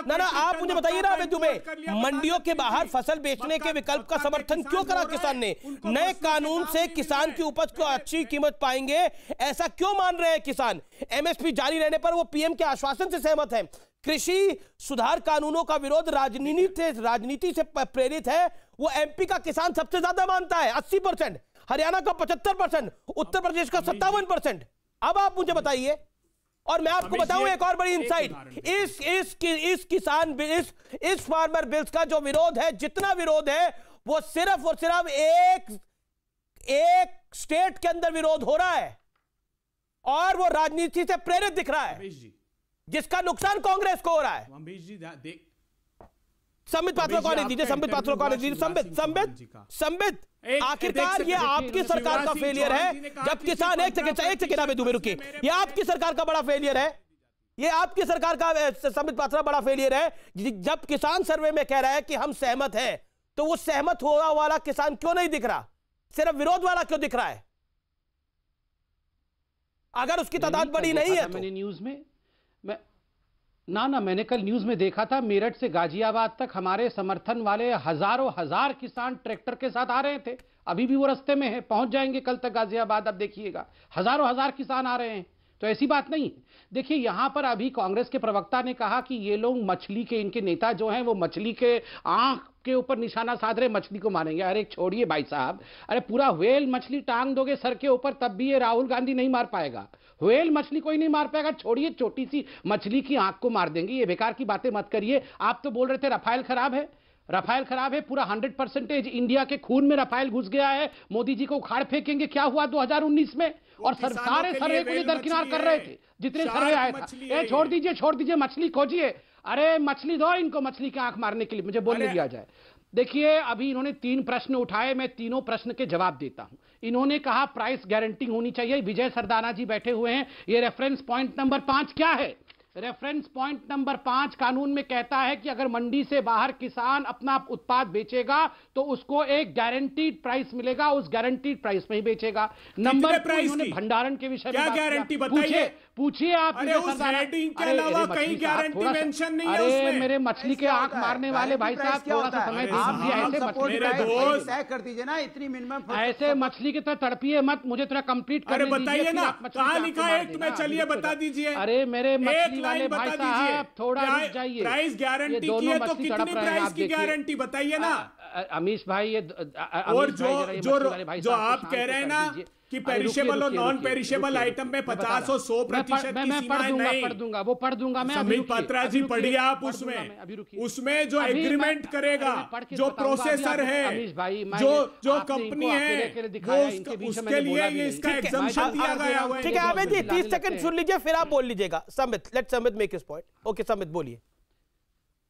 Speaker 1: ना आप मुझे बताइए ना दुबे, मंडियों के बाहर फसल बेचने के विकल्प का समर्थन क्यों करा किसान ने? नए कानून से किसान की उपज को अच्छी कीमत पाएंगे, ऐसा क्यों मान रहे हैं किसान? MSP जारी रहने पर वो PM के आश्वासन से सहमत है। कृषि सुधार कानूनों का विरोध राजनीति से प्रेरित है, वो MP का किसान सबसे ज्यादा मानता है 80%, हरियाणा का 75%, उत्तर प्रदेश का 57%। अब आप मुझे बताइए, और मैं आपको बताऊं एक और बड़ी इंसाइट, इस किसान बिल, इस फार्मर बिल्स का जो विरोध है, जितना विरोध है, वो सिर्फ और सिर्फ एक स्टेट के अंदर विरोध हो रहा है, और वो राजनीति से प्रेरित दिख रहा है,
Speaker 8: अमीश जी,
Speaker 1: जिसका नुकसान कांग्रेस को हो रहा है।
Speaker 8: अमीश जी देख,
Speaker 1: संबित पात्रा कौन है? दीजिए संबित पात्रा कौन है? दीजिए संबित आखिरकार ये आपकी सरकार का फेलियर है जब किसान एक सेकंड में दूबे रुकिए, ये आपकी सरकार का बड़ा फेलियर है, ये आपकी सरकार का संबित पात्रा बड़ा फेलियर है। जब किसान सर्वे में कह रहा है कि हम सहमत हैं, तो वो सहमत हुआ वाला किसान क्यों नहीं दिख रहा, सिर्फ विरोध वाला क्यों दिख रहा है? अगर उसकी तादाद बड़ी नहीं है तो
Speaker 7: मैंने न्यूज में मैंने कल न्यूज में देखा था, मेरठ से गाजियाबाद तक हमारे समर्थन वाले हजारों हजार किसान ट्रैक्टर के साथ आ रहे थे। अभी भी वो रास्ते में है, पहुंच जाएंगे कल तक गाजियाबाद। अब देखिएगा हजारों हजार किसान आ रहे हैं, तो ऐसी बात नहीं है। देखिए यहां पर अभी कांग्रेस के प्रवक्ता ने कहा कि ये लोग मछली के, इनके नेता जो हैं वो मछली के आंख के ऊपर निशाना साध रहे, मछली को मारेंगे। अरे छोड़िए भाई साहब, अरे पूरा व्हेल मछली टांग दोगे सर के ऊपर तब भी ये राहुल गांधी नहीं मार पाएगा। व्हेल मछली कोई नहीं मार पाएगा, छोड़िए छोटी सी मछली की आंख को मार देंगे। ये बेकार की बातें मत करिए। आप तो बोल रहे थे रफाल खराब है, रफाल खराब है, पूरा 100% इंडिया के खून में रफाल घुस गया है। मोदी जी को उखाड़ फेंकेंगे। क्या हुआ 2019 में? और सारे सर्वे को दरकिनार कर रहे थे, जितने सर्वे आए थे। छोड़ दीजिए मछली खोजिए। अरे मछली दो इनको, मछली की आंख मारने के लिए मुझे बोलने दिया जाए। देखिए अभी इन्होंने 3 प्रश्न उठाए, मैं तीनों प्रश्न के जवाब देता हूं। इन्होंने कहा प्राइस गारंटी होनी चाहिए। विजय सरदाना जी बैठे हुए हैं। ये रेफरेंस पॉइंट नंबर 5 क्या है? रेफरेंस पॉइंट नंबर 5 कानून में कहता है कि अगर मंडी से बाहर किसान अपना उत्पाद बेचेगा तो उसको एक गारंटीड प्राइस मिलेगा, उस गारंटीड प्राइस में ही बेचेगा। नंबर 2 इन्होंने भंडारण के विषय में
Speaker 8: गारंटी बताइए,
Speaker 7: पूछिए आप।
Speaker 8: अरे उस हेडिंग के अलावा कहीं गारंटी मेंशन नहीं है उसमें।
Speaker 7: अरे मेरे मछली के आंख मारने वाले भाई साहब, थोड़ा सा समय दीजिए। ऐसे मछली
Speaker 6: तय कर दीजिए ना, इतनी मिनिमम
Speaker 7: ऐसे मछली की तरह तड़पिए मत, मुझे थोड़ा कंप्लीट कर दीजिए।
Speaker 8: बताइए ना कहां लिखा है एक में, चलिए बता दीजिए।
Speaker 7: अरे मेरे मछली वाले भाई साहब थोड़ा रुक जाइए।
Speaker 8: प्राइस गारंटी की है तो कितनी प्राइस की गारंटी बताइए ना
Speaker 7: अमीश भाई। ये
Speaker 8: और जो आप कह रहे हैं ना कि पेरिशेबल और नॉन पेरिशेबल आइटम में 50 और 100% की सीमाएं नहीं।
Speaker 7: पढ़ दूंगा मैं।
Speaker 8: संबित पात्रा जी पढ़िए आप। उसमें जो एग्रीमेंट करेगा, जो प्रोसेसर है, जो कंपनी है, वो उसके लिए ये इसका एग्जम्पशन दिया गया है।
Speaker 1: ठीक है आवेद जी 30 सेकंड सुन लीजिए, फिर आप बोल लीजिएगा। Sambit, let Sambit make his point. Okay Sambit बोलिए।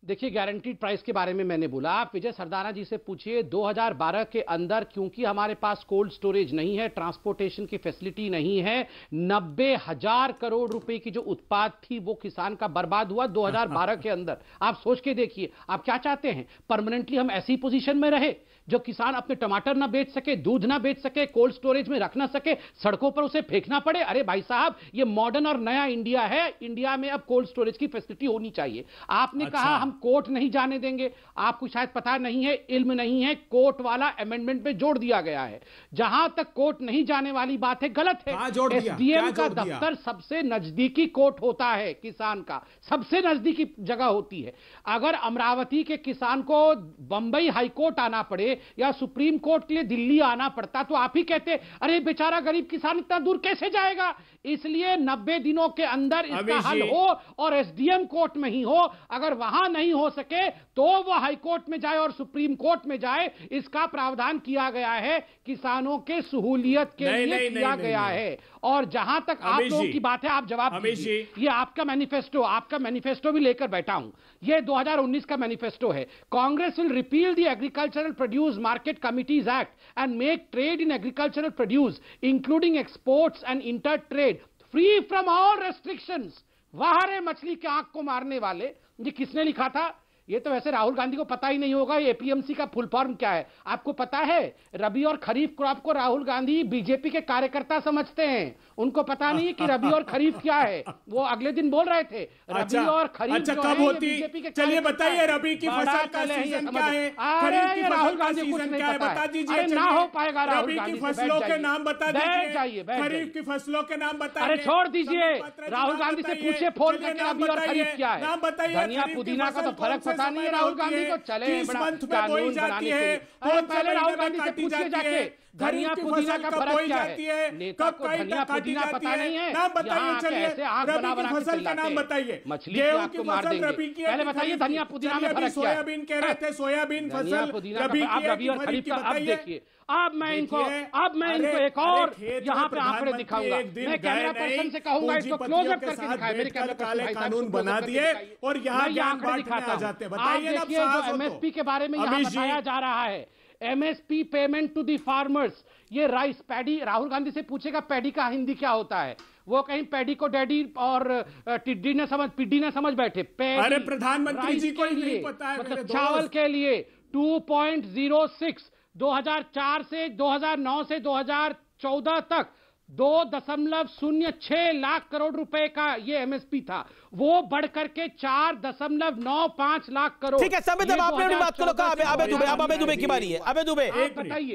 Speaker 7: देखिए गारंटीड प्राइस के बारे में मैंने बोला, आप विजय सरदाना जी से पूछिए 2012 के अंदर, क्योंकि हमारे पास कोल्ड स्टोरेज नहीं है, ट्रांसपोर्टेशन की फैसिलिटी नहीं है, 90,000 करोड़ रुपए की जो उत्पाद थी वो किसान का बर्बाद हुआ 2012 के अंदर। आप सोच के देखिए, आप क्या चाहते हैं? परमानेंटली हम ऐसी पोजीशन में रहे जो किसान अपने टमाटर ना बेच सके, दूध ना बेच सके, कोल्ड स्टोरेज में रख ना सके, सड़कों पर उसे फेंकना पड़े? अरे भाई साहब, ये मॉडर्न और नया इंडिया है। इंडिया में अब कोल्ड स्टोरेज की फैसिलिटी होनी चाहिए। आपने कहा हम कोर्ट नहीं जाने देंगे। आपको शायद पता नहीं है, इल्म नहीं है, कोर्ट वाला अमेंडमेंट में जोड़ दिया गया है। जहां तक कोर्ट नहीं जाने वाली बात है, गलत है। एसडीएम का दफ्तर सबसे नजदीकी कोर्ट होता है, किसान का सबसे नजदीकी जगह होती है। अगर अमरावती के किसान को बंबई हाईकोर्ट आना पड़े या सुप्रीम कोर्ट के लिए दिल्ली आना पड़ता तो आप ही कहते अरे बेचारा गरीब किसान इतना दूर कैसे जाएगा। इसलिए 90 दिनों के अंदर इसका हल हो और एसडीएम कोर्ट में ही हो। अगर वहां नहीं हो सके तो वो हाई कोर्ट में जाए और सुप्रीम कोर्ट में जाए। इसका प्रावधान किया गया है, किसानों के सहूलियत के लिए किया गया है। और जहां तक आप लोगों की बात है, आप जवाब दीजिए। ये आपका मैनिफेस्टो भी लेकर बैठा हूं। ये 2019 का मैनिफेस्टो है। Congress will repeal the agricultural produce market committees act and make trade in agricultural produce including exports and inter trade free from all restrictions. वाह रे मछली के आंख को मारने वाले, ये किसने लिखा था? ये तो वैसे राहुल गांधी को पता ही नहीं होगा एपीएमसी का फुल फॉर्म क्या है। आपको पता है? रबी और खरीफ क्रॉप को राहुल गांधी बीजेपी के कार्यकर्ता समझते हैं। उनको पता नहीं कि रबी और खरीफ क्या है। वो अगले दिन बोल रहे थे रबी और खरीफ जो
Speaker 8: कब होती? चलिए बताइए, रबी की फसल का सीजन क्या है, खरीफ की फसल का सीजन क्या है, बता दीजिए।
Speaker 7: ना हो पाएगा।
Speaker 8: रबी की फसलों के नाम बता दीजिए, खरीफ की फसलों के नाम बताइए।
Speaker 7: अरे छोड़ दीजिए, राहुल गांधी से पूछे फोन करके रबी और खरीफ क्या है।
Speaker 8: नाम बताइए।
Speaker 7: धनिया पुदीना का तो फर्क पता नहीं है राहुल गांधी को। चले बड़ा कानून बनाने के लिए। पहले राहुल गांधी से पूछिए जाके धनिया
Speaker 8: खरीफ की
Speaker 7: पुदीना
Speaker 8: फसल
Speaker 7: का
Speaker 8: कब
Speaker 7: फर्क
Speaker 8: बोई
Speaker 7: क्या
Speaker 8: जाती है,
Speaker 7: नेता
Speaker 8: कब
Speaker 7: को
Speaker 8: कहीं
Speaker 7: धनिया
Speaker 8: काटी
Speaker 7: पुदीना
Speaker 8: जाती
Speaker 7: पता नहीं है।
Speaker 8: नाम बताइए।
Speaker 7: यहाँ
Speaker 8: चलिए
Speaker 7: कैसे आग
Speaker 8: रबी
Speaker 7: बना
Speaker 8: की
Speaker 7: बना के
Speaker 8: फसल का
Speaker 7: चिल्लाते
Speaker 8: नाम
Speaker 7: हैं।
Speaker 8: बताइए।
Speaker 7: मछली की
Speaker 8: गेहूं
Speaker 7: आग
Speaker 8: की
Speaker 7: को मार
Speaker 8: फसल
Speaker 7: देंगे।
Speaker 8: रबी की
Speaker 7: पहले
Speaker 8: है कि
Speaker 7: बताइए
Speaker 8: खरीफ की?
Speaker 7: धनिया पुदीना में
Speaker 8: चलिए, अभी
Speaker 7: फर्क क्या है?
Speaker 8: सोयाबीन कह रहे थे, सोयाबीन
Speaker 7: धनिया
Speaker 8: फसल
Speaker 7: पुदीना
Speaker 8: रबी
Speaker 7: आप
Speaker 8: की है
Speaker 7: रबी
Speaker 8: कि
Speaker 7: और खरीफ का अब
Speaker 8: बताइए।
Speaker 7: देखिए। अब मैं इनको
Speaker 8: देखिए,
Speaker 7: अब मैं इनको
Speaker 8: अरे,
Speaker 7: एक और
Speaker 8: अरे खेत
Speaker 7: यहाँ
Speaker 8: में
Speaker 7: पे आंकड़े
Speaker 8: प्रधानमंत्री
Speaker 7: दिखाऊंगा।
Speaker 8: एक दिन
Speaker 7: मैं कैमरा
Speaker 8: गए
Speaker 7: पर्सन
Speaker 8: नहीं,
Speaker 7: से कहूंगा इसको
Speaker 8: पूंजीपतियों
Speaker 7: क्लोज अप
Speaker 8: के
Speaker 7: करके
Speaker 8: साथ
Speaker 7: दिखाए। मेरे
Speaker 8: बैठकर
Speaker 7: कैमरा
Speaker 8: काले
Speaker 7: पर्सन
Speaker 8: कानून
Speaker 7: भाई साहब,
Speaker 8: बना
Speaker 7: close up
Speaker 8: दिए
Speaker 7: करके दिखाइए।
Speaker 8: और यहाँ
Speaker 7: मैं ये
Speaker 8: ज्ञान
Speaker 7: आंकड़े
Speaker 8: बांटने
Speaker 7: दिखाता
Speaker 8: आ
Speaker 7: हूं।
Speaker 8: जाते हैं।
Speaker 7: आप
Speaker 8: बताइए ना,
Speaker 7: देखिए जो
Speaker 8: साहस हो तो।
Speaker 7: एमएसपी के बारे में यहाँ
Speaker 8: अमीश जी।
Speaker 7: बताया जा रहा है, MSP payment to the farmers, ये राइस पैडी, राहुल गांधी से पूछेगा पैडी का हिंदी क्या होता है, वो कहीं पैडी को डैडी और पिड्डी ने समझ बैठे। पैडी,
Speaker 8: अरे प्रधानमंत्री जी को ही
Speaker 7: राइस के
Speaker 8: नहीं
Speaker 7: लिए,
Speaker 8: पता है मेरे
Speaker 7: मतलब
Speaker 8: दोस्त।
Speaker 7: चावल के लिए 2.06 2004 से 2009 से 2014 तक 2.06 लाख करोड़ रुपए का ये एमएसपी था, वो बढ़ करके 4.95 लाख करोड़।
Speaker 1: ठीक है संबित, अब आपने अपनी बात को कहा। अबे दुबे, अब अबे दुबे की बारी है। अबे दुबे,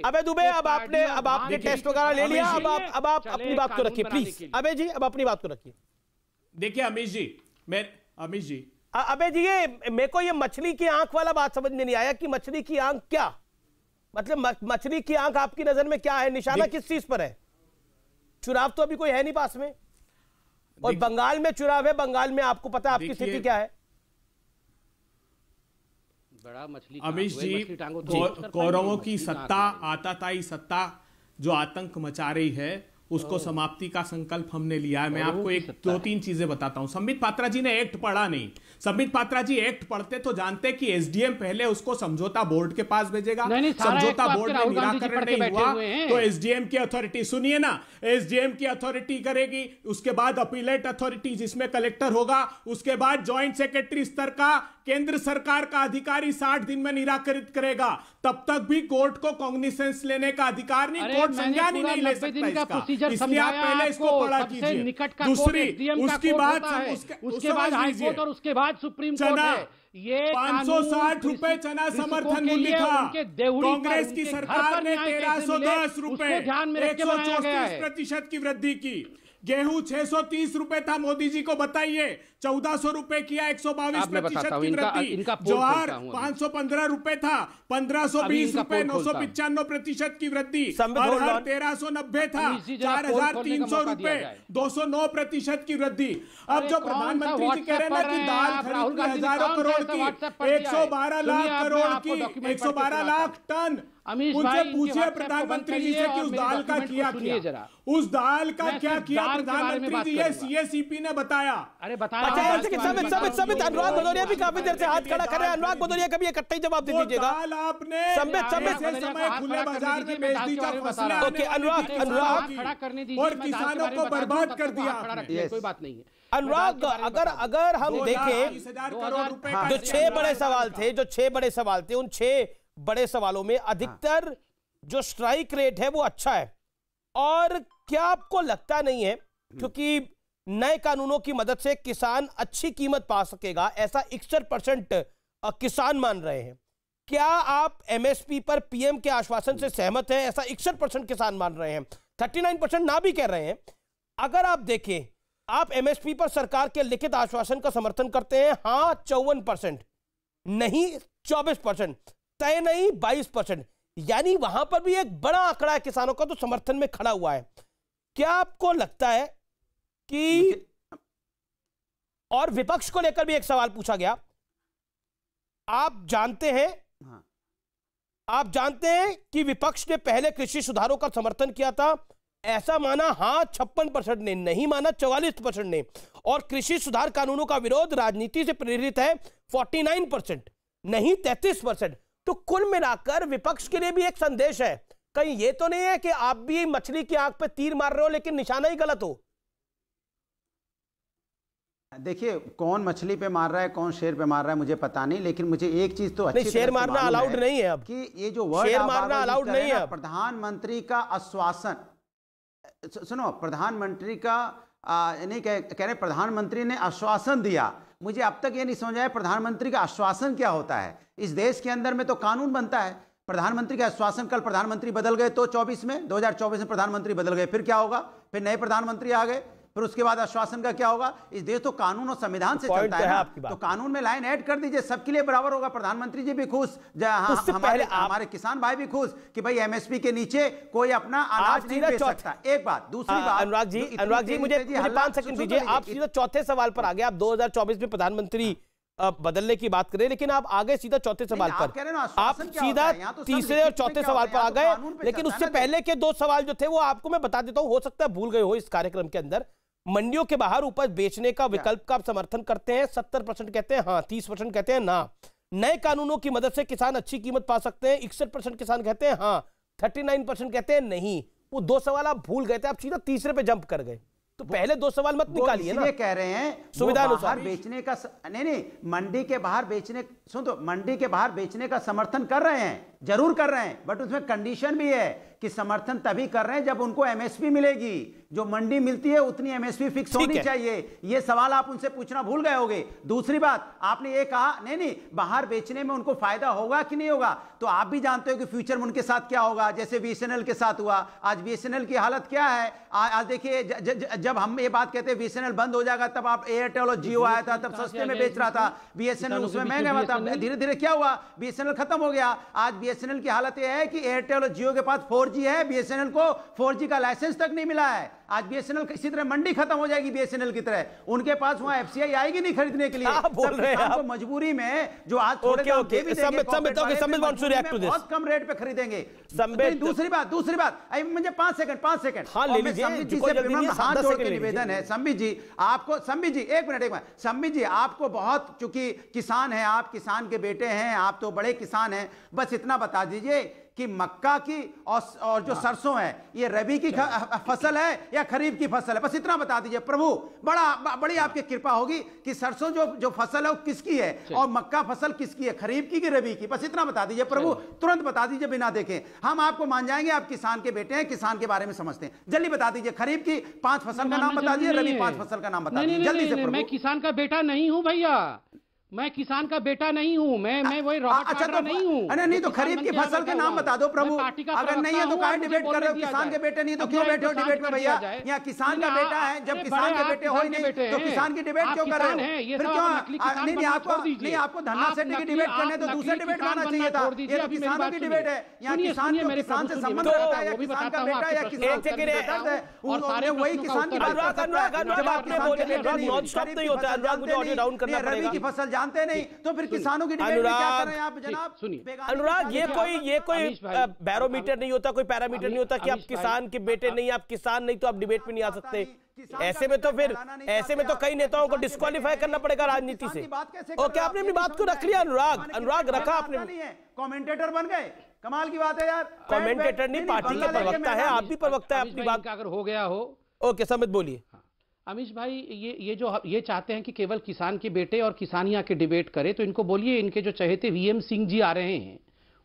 Speaker 1: अबे दुबे, अब आपने टेस्ट वगैरह ले लिया, अब आप अपनी बात को रखिए प्लीज। अबे जी अब अपनी बात को रखिए।
Speaker 8: देखिए अमीश जी,
Speaker 1: अबे जी ये मेरे को ये मछली की आंख वाला बात समझ में नहीं आया कि मछली की आंख क्या मतलब, मछली की आंख आपकी नजर में क्या है? निशाना किस चीज पर है? चुनाव तो अभी कोई है नहीं पास में, और बंगाल में चुनाव है। बंगाल में आपको पता है आपकी स्थिति क्या है।
Speaker 7: बड़ा मछली
Speaker 8: अमीश जी, कौरवों की सत्ता, आताताई सत्ता जो आतंक मचा रही है, उसको समाप्ति का संकल्प हमने लिया है। मैं आपको एक दो तीन चीजें बताता हूं। संबित पात्रा जी ने एक्ट पढ़ा नहीं। संबित पात्रा जी एक्ट पढ़ते तो जानते कि एसडीएम पहले उसको समझौता बोर्ड के पास भेजेगा, समझौता बोर्ड में निराकरण नहीं हुआ तो एसडीएम की अथॉरिटी, सुनिए ना, एसडीएम की अथॉरिटी करेगी, उसके बाद अपीलेट अथॉरिटी जिसमें कलेक्टर होगा, उसके बाद ज्वाइंट सेक्रेटरी स्तर का केंद्र सरकार का अधिकारी 60 दिन में निराकरित करेगा। तब तक भी कोर्ट को कॉग्निसेंस लेने का अधिकार नहीं, कोर्ट संज्ञान ही नहीं ले सकता इसका। इसलिए आप पहले इसको पढ़ा कीजिए। दूसरी, उसकी बात
Speaker 7: उसके बाद हाईकोर्ट और उसके बाद सुप्रीम कोर्ट है। ये
Speaker 8: 560 रुपए चना समर्थन मूल्य था। कांग्रेस की सरकार ने 1310 रुपए, 134% की वृद्धि की। गेहूं 630 रुपए था, मोदी जी को बताइए 1400 रुपए किया, 122% की वृद्धि। ज्वार 515 रुपए था, 1520 रुपए, 995% की वृद्धि। अरहर 1390 था, 4300 रुपए, 209% की वृद्धि। अब जो प्रधानमंत्री जी कह रहे हैं ना कि दाल खरीदनी हजारों करोड़ की, 112 लाख करोड़ की, 112 लाख टन, उनसे पूछिए प्रधानमंत्री जी से कि उस दाल का किया, उस दाल का क्या किया प्रधानमंत्री जी? ये सीएसईपी ने बताया।
Speaker 7: अरे बताया
Speaker 1: समित अनुराग भदौरिया भी काफी देर से हाथ खड़ा कर रहे हैं। अनुराग भदौरिया कभी इकट्ठा ही जवाब दे दीजिएगा।
Speaker 8: आपने
Speaker 1: समय
Speaker 8: खुले बाजार में बेच दी,
Speaker 1: ओके अनुराग
Speaker 7: खड़ा करने दीजिए
Speaker 8: और किसानों को बर्बाद कर दिया।
Speaker 7: कोई बात नहीं है
Speaker 1: अनुराग। अगर हम देखें जो 6 बड़े सवाल थे, उन 6 बड़े सवालों में अधिकतर जो स्ट्राइक रेट है वो अच्छा है। और क्या आपको लगता नहीं है क्योंकि नए कानूनों की मदद से किसान अच्छी कीमत पा सकेगा, ऐसा 61% किसान मान रहे हैं। क्या आप एमएसपी पर पीएम के आश्वासन से सहमत हैं? ऐसा 61% किसान मान रहे हैं, 39% ना भी कह रहे हैं। अगर आप देखें, आप एमएसपी पर सरकार के लिखित आश्वासन का समर्थन करते हैं, हां 54%, नहीं 24%, तय नहीं 22%, यानी वहां पर भी एक बड़ा आंकड़ा है किसानों का तो समर्थन में खड़ा हुआ है। क्या आपको लगता है कि, और विपक्ष को लेकर भी एक सवाल पूछा गया, आप जानते हैं कि विपक्ष ने पहले कृषि सुधारों का समर्थन किया था, ऐसा माना हां 56% ने, नहीं माना 44% ने, और कृषि सुधार कानूनों का विरोध राजनीति से प्रेरित है 49%, नहीं 33%। तो कुल मिलाकर विपक्ष के लिए भी एक संदेश है, कहीं ये तो नहीं है कि आप भी मछली की आंख पे तीर मार रहे हो लेकिन निशाना ही गलत हो।
Speaker 6: देखिए कौन मछली पे मार रहा है, कौन शेर पे मार रहा है मुझे पता नहीं, लेकिन मुझे एक चीज तो अच्छी
Speaker 1: नहीं, शेर मारना अलाउड नहीं है अब,
Speaker 6: कि ये जो वर्ड
Speaker 1: शेर मारना अलाउड नहीं है।
Speaker 6: प्रधानमंत्री का आश्वासन, सुनो, प्रधानमंत्री का नहीं कह रहे, प्रधानमंत्री ने आश्वासन दिया। मुझे अब तक ये नहीं समझ आया प्रधानमंत्री का आश्वासन क्या होता है। इस देश के अंदर में तो कानून बनता है, प्रधानमंत्री का आश्वासन, कल प्रधानमंत्री बदल गए तो 2024 में प्रधानमंत्री बदल गए, फिर क्या होगा? फिर नए प्रधानमंत्री आ गए, फिर उसके बाद आश्वासन का क्या होगा? इस देश तो कानून और संविधान से चलता है ना, तो कानून में लाइन ऐड कर दीजिए, सबके लिए बराबर होगा। प्रधानमंत्री जी भी खुश, हमारे किसान भाई भी खुश कि भाई एमएसपी के नीचे कोई अपना अनाज नहीं बेच सकता। एक बात। दूसरी बात,
Speaker 1: अनुराग जी मुझे 5 सेकंड दीजिए। आप सीधा चौथे सवाल पर आ गए। आप 2024 में प्रधानमंत्री बदलने की बात करें, लेकिन आप आगे सीधा चौथे सवाल पर, आप सीधा तीसरे और चौथे सवाल पर आ गए। लेकिन उससे पहले के 2 सवाल जो थे वो आपको मैं बता देता हूं, हो सकता है भूल गए हो इस कार्यक्रम के अंदर। मंडियों के बाहर उपज बेचने का विकल्प का आप समर्थन करते हैं, 70% कहते हैं हाँ, 30% कहते हैं ना। नए कानूनों की मदद से किसान अच्छी कीमत पा सकते हैं, 61% किसान कहते हैं हाँ, 39% कहते हैं नहीं। वो 2 सवाल आप भूल गए थे, आप सीधा तीसरे पे जंप कर गए। तो पहले 2 सवाल मत निकालिए ना।
Speaker 6: कह रहे हैं
Speaker 1: सुविधा अनुसार
Speaker 6: बेचने का नहीं, मंडी के बाहर बेचने, सुन तो, मंडी के बाहर बेचने का समर्थन कर रहे हैं, जरूर कर रहे हैं, बट उसमें कंडीशन भी है कि समर्थन तभी कर रहे हैं जब उनको एमएसपी मिलेगी। जो मंडी मिलती है उतनी एमएसपी फिक्स होनी चाहिए। ये सवाल आप उनसे पूछना भूल गए होंगे। दूसरी बात, आपने ये कहा नहीं बाहर बेचने में उनको फायदा होगा कि नहीं होगा, तो आप भी जानते हो कि फ्यूचर में उनके साथ क्या होगा। जैसे बीएसएनएल के साथ हुआ, आज बीएसएनएल की हालत क्या है। आज देखिए, जब हम ये बात कहते हैं बीएसएनएल बंद हो जाएगा, तब आप एयरटेल और जियो आया था, तब सस्ते में बेच रहा था, बीएसएनएल उसमें महंगा था। धीरे धीरे क्या हुआ, बीएसएनएल खत्म हो गया। आज बीएसएनएल की हालत यह है कि एयरटेल और जियो के पास 4G है, बीएसएनएल को 4G का लाइसेंस तक नहीं मिला है। आज बीएसएनएल इसी तरह मंडी खत्म हो जाएगी बीएसएनएल की तरह, उनके पास वहां एफसीआई आएगी नहीं खरीदने के लिए।
Speaker 1: बोल रहे हैं आप
Speaker 6: मजबूरी में जो आज थोड़े बहुत कम रेट पे खरीदेंगे। दूसरी बात मुझे 5 सेकंड
Speaker 1: हाँ ले लीजिए,
Speaker 6: हाथ जोड़ के निवेदन है संबित जी आपको, संबित जी एक मिनट, संबित जी आपको बहुत, चूंकि किसान है आप, किसान के बेटे हैं आप, तो बड़े किसान हैं, बस इतना बता दीजिए कि मक्का की और जो सरसों है ये रबी की फसल है या खरीफ की फसल है, बस इतना बता दीजिए प्रभु। बड़ी आपकी कृपा होगी कि सरसों जो फसल है वो किसकी है और मक्का फसल किसकी है, खरीफ की कि रबी की, बस इतना बता दीजिए प्रभु, तुरंत बता दीजिए बिना देखे। हम आपको मान जाएंगे, आप किसान के बेटे हैं, किसान के बारे में समझते हैं। जल्दी बता दीजिए, खरीफ की 5 फसल का नाम बता दीजिए, रबी 5 फसल का नाम बता दीजिए जल्दी से।
Speaker 7: मैं किसान का बेटा नहीं हूं भैया, मैं किसान का बेटा नहीं हूं, मैं वही रॉबर्ट वाड्रा नहीं हूं।
Speaker 6: अरे नहीं तो खरीफ की फसल के नाम बता दो प्रभु। अगर नहीं है तो काहे डिबेट कर रहे हो? किसान के बेटे नहीं तो क्यों बैठे हो डिबेट में भैया? यहाँ किसान का बेटा है, जब किसान के बेटे हो ही नहीं तो किसान की डिबेट क्यों कर रहे हो? फिर क्यों नहीं आपको धन्ना सेठ की डिबेट करने तो दूसरे डिबेट में आना चाहिए था। ये तो किसानों की डिबेट है, यहाँ किसान से संबंध रखता है, या किसान का बेटा या किसान का दर्द है, और वही किसान की बात कर सकता है। जब आप रबी की फसल जानते नहीं तो फिर किसानों की डिबेट में क्या कर रहे हैं आप जनाब?
Speaker 7: सुनिए
Speaker 1: अनुराग, ये कोई बैरोमीटर नहीं होता, कोई पैरामीटर नहीं होता कि आप किसान के बेटे नहीं, आप किसान नहीं तो आप डिबेट में नहीं आ सकते। ऐसे में तो कई नेताओं को डिस्क्वालीफाई करना पड़ेगा राजनीति से। ओके, आपने अपनी बात को रख लिया अनुराग रखा आपने,
Speaker 6: कमेंटेटर बन गए, कमाल की बात है यार।
Speaker 1: कमेंटेटर नहीं, पार्टी के प्रवक्ता है, आप भी प्रवक्ता है, अपनी बात
Speaker 7: अगर हो गया हो।
Speaker 1: ओके समित बोलिए।
Speaker 7: अमीश भाई, ये चाहते हैं कि केवल किसान के बेटे और किसान ही आके डिबेट करे, तो इनको बोलिए, इनके जो चहेते वीएम सिंह जी आ रहे हैं,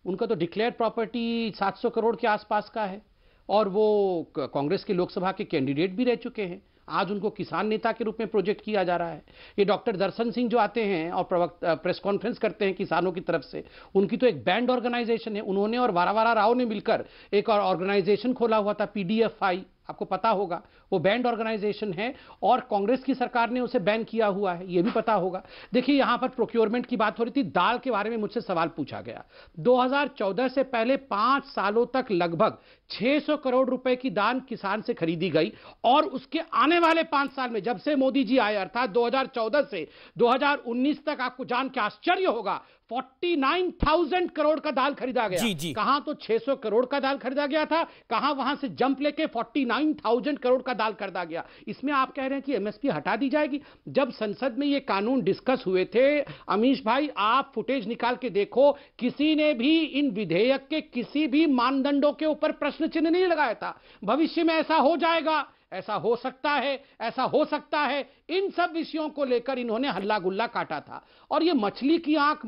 Speaker 7: उनका तो डिक्लेयर्ड प्रॉपर्टी 700 करोड़ के आसपास का है, और वो कांग्रेस के लोकसभा के कैंडिडेट भी रह चुके हैं। आज उनको किसान नेता के रूप में प्रोजेक्ट किया जा रहा है। ये डॉक्टर दर्शन सिंह जो आते हैं और प्रेस कॉन्फ्रेंस करते हैं किसानों की तरफ से, उनकी तो एक बैंड ऑर्गेनाइजेशन है। उन्होंने और वारावारा राव ने मिलकर एक और ऑर्गेनाइजेशन खोला हुआ था, पीडीएफआई, आपको पता होगा, वो बैंड ऑर्गेनाइजेशन है, और कांग्रेस की सरकार ने उसे बैन किया हुआ है, ये भी पता होगा। देखिए, यहां पर प्रोक्योरमेंट की बात हो रही थी, दाल के बारे में मुझसे सवाल पूछा गया। 2014 से पहले 5 सालों तक लगभग 600 करोड़ रुपए की दाल किसान से खरीदी गई, और उसके आने वाले 5 साल में, जब से मोदी जी आए, अर्थात 2014 से 2019 तक, आपको जान के आश्चर्य होगा, 49,000 करोड़ का दाल खरीदा गया। कहां तो 600 करोड़ का दाल खरीदा गया था, कहां वहां से जंप लेके 49,000 करोड़ का दाल खरीदा गया। इसमें आप कह रहे हैं कि एमएसपी हटा दी जाएगी। जब संसद में ये कानून डिस्कस हुए थे, अमीश भाई, आप फुटेज निकाल के देखो, किसी ने भी इन विधेयक के किसी भी मानदंडों के ऊपर प्रश्न चिन्ह नहीं लगाया था। भविष्य में ऐसा हो जाएगा, ऐसा हो सकता है, ऐसा हो सकता है, इन सब विषयों को लेकर इन्होंने हल्ला गुल्ला काटा था। और ये मछली की आंख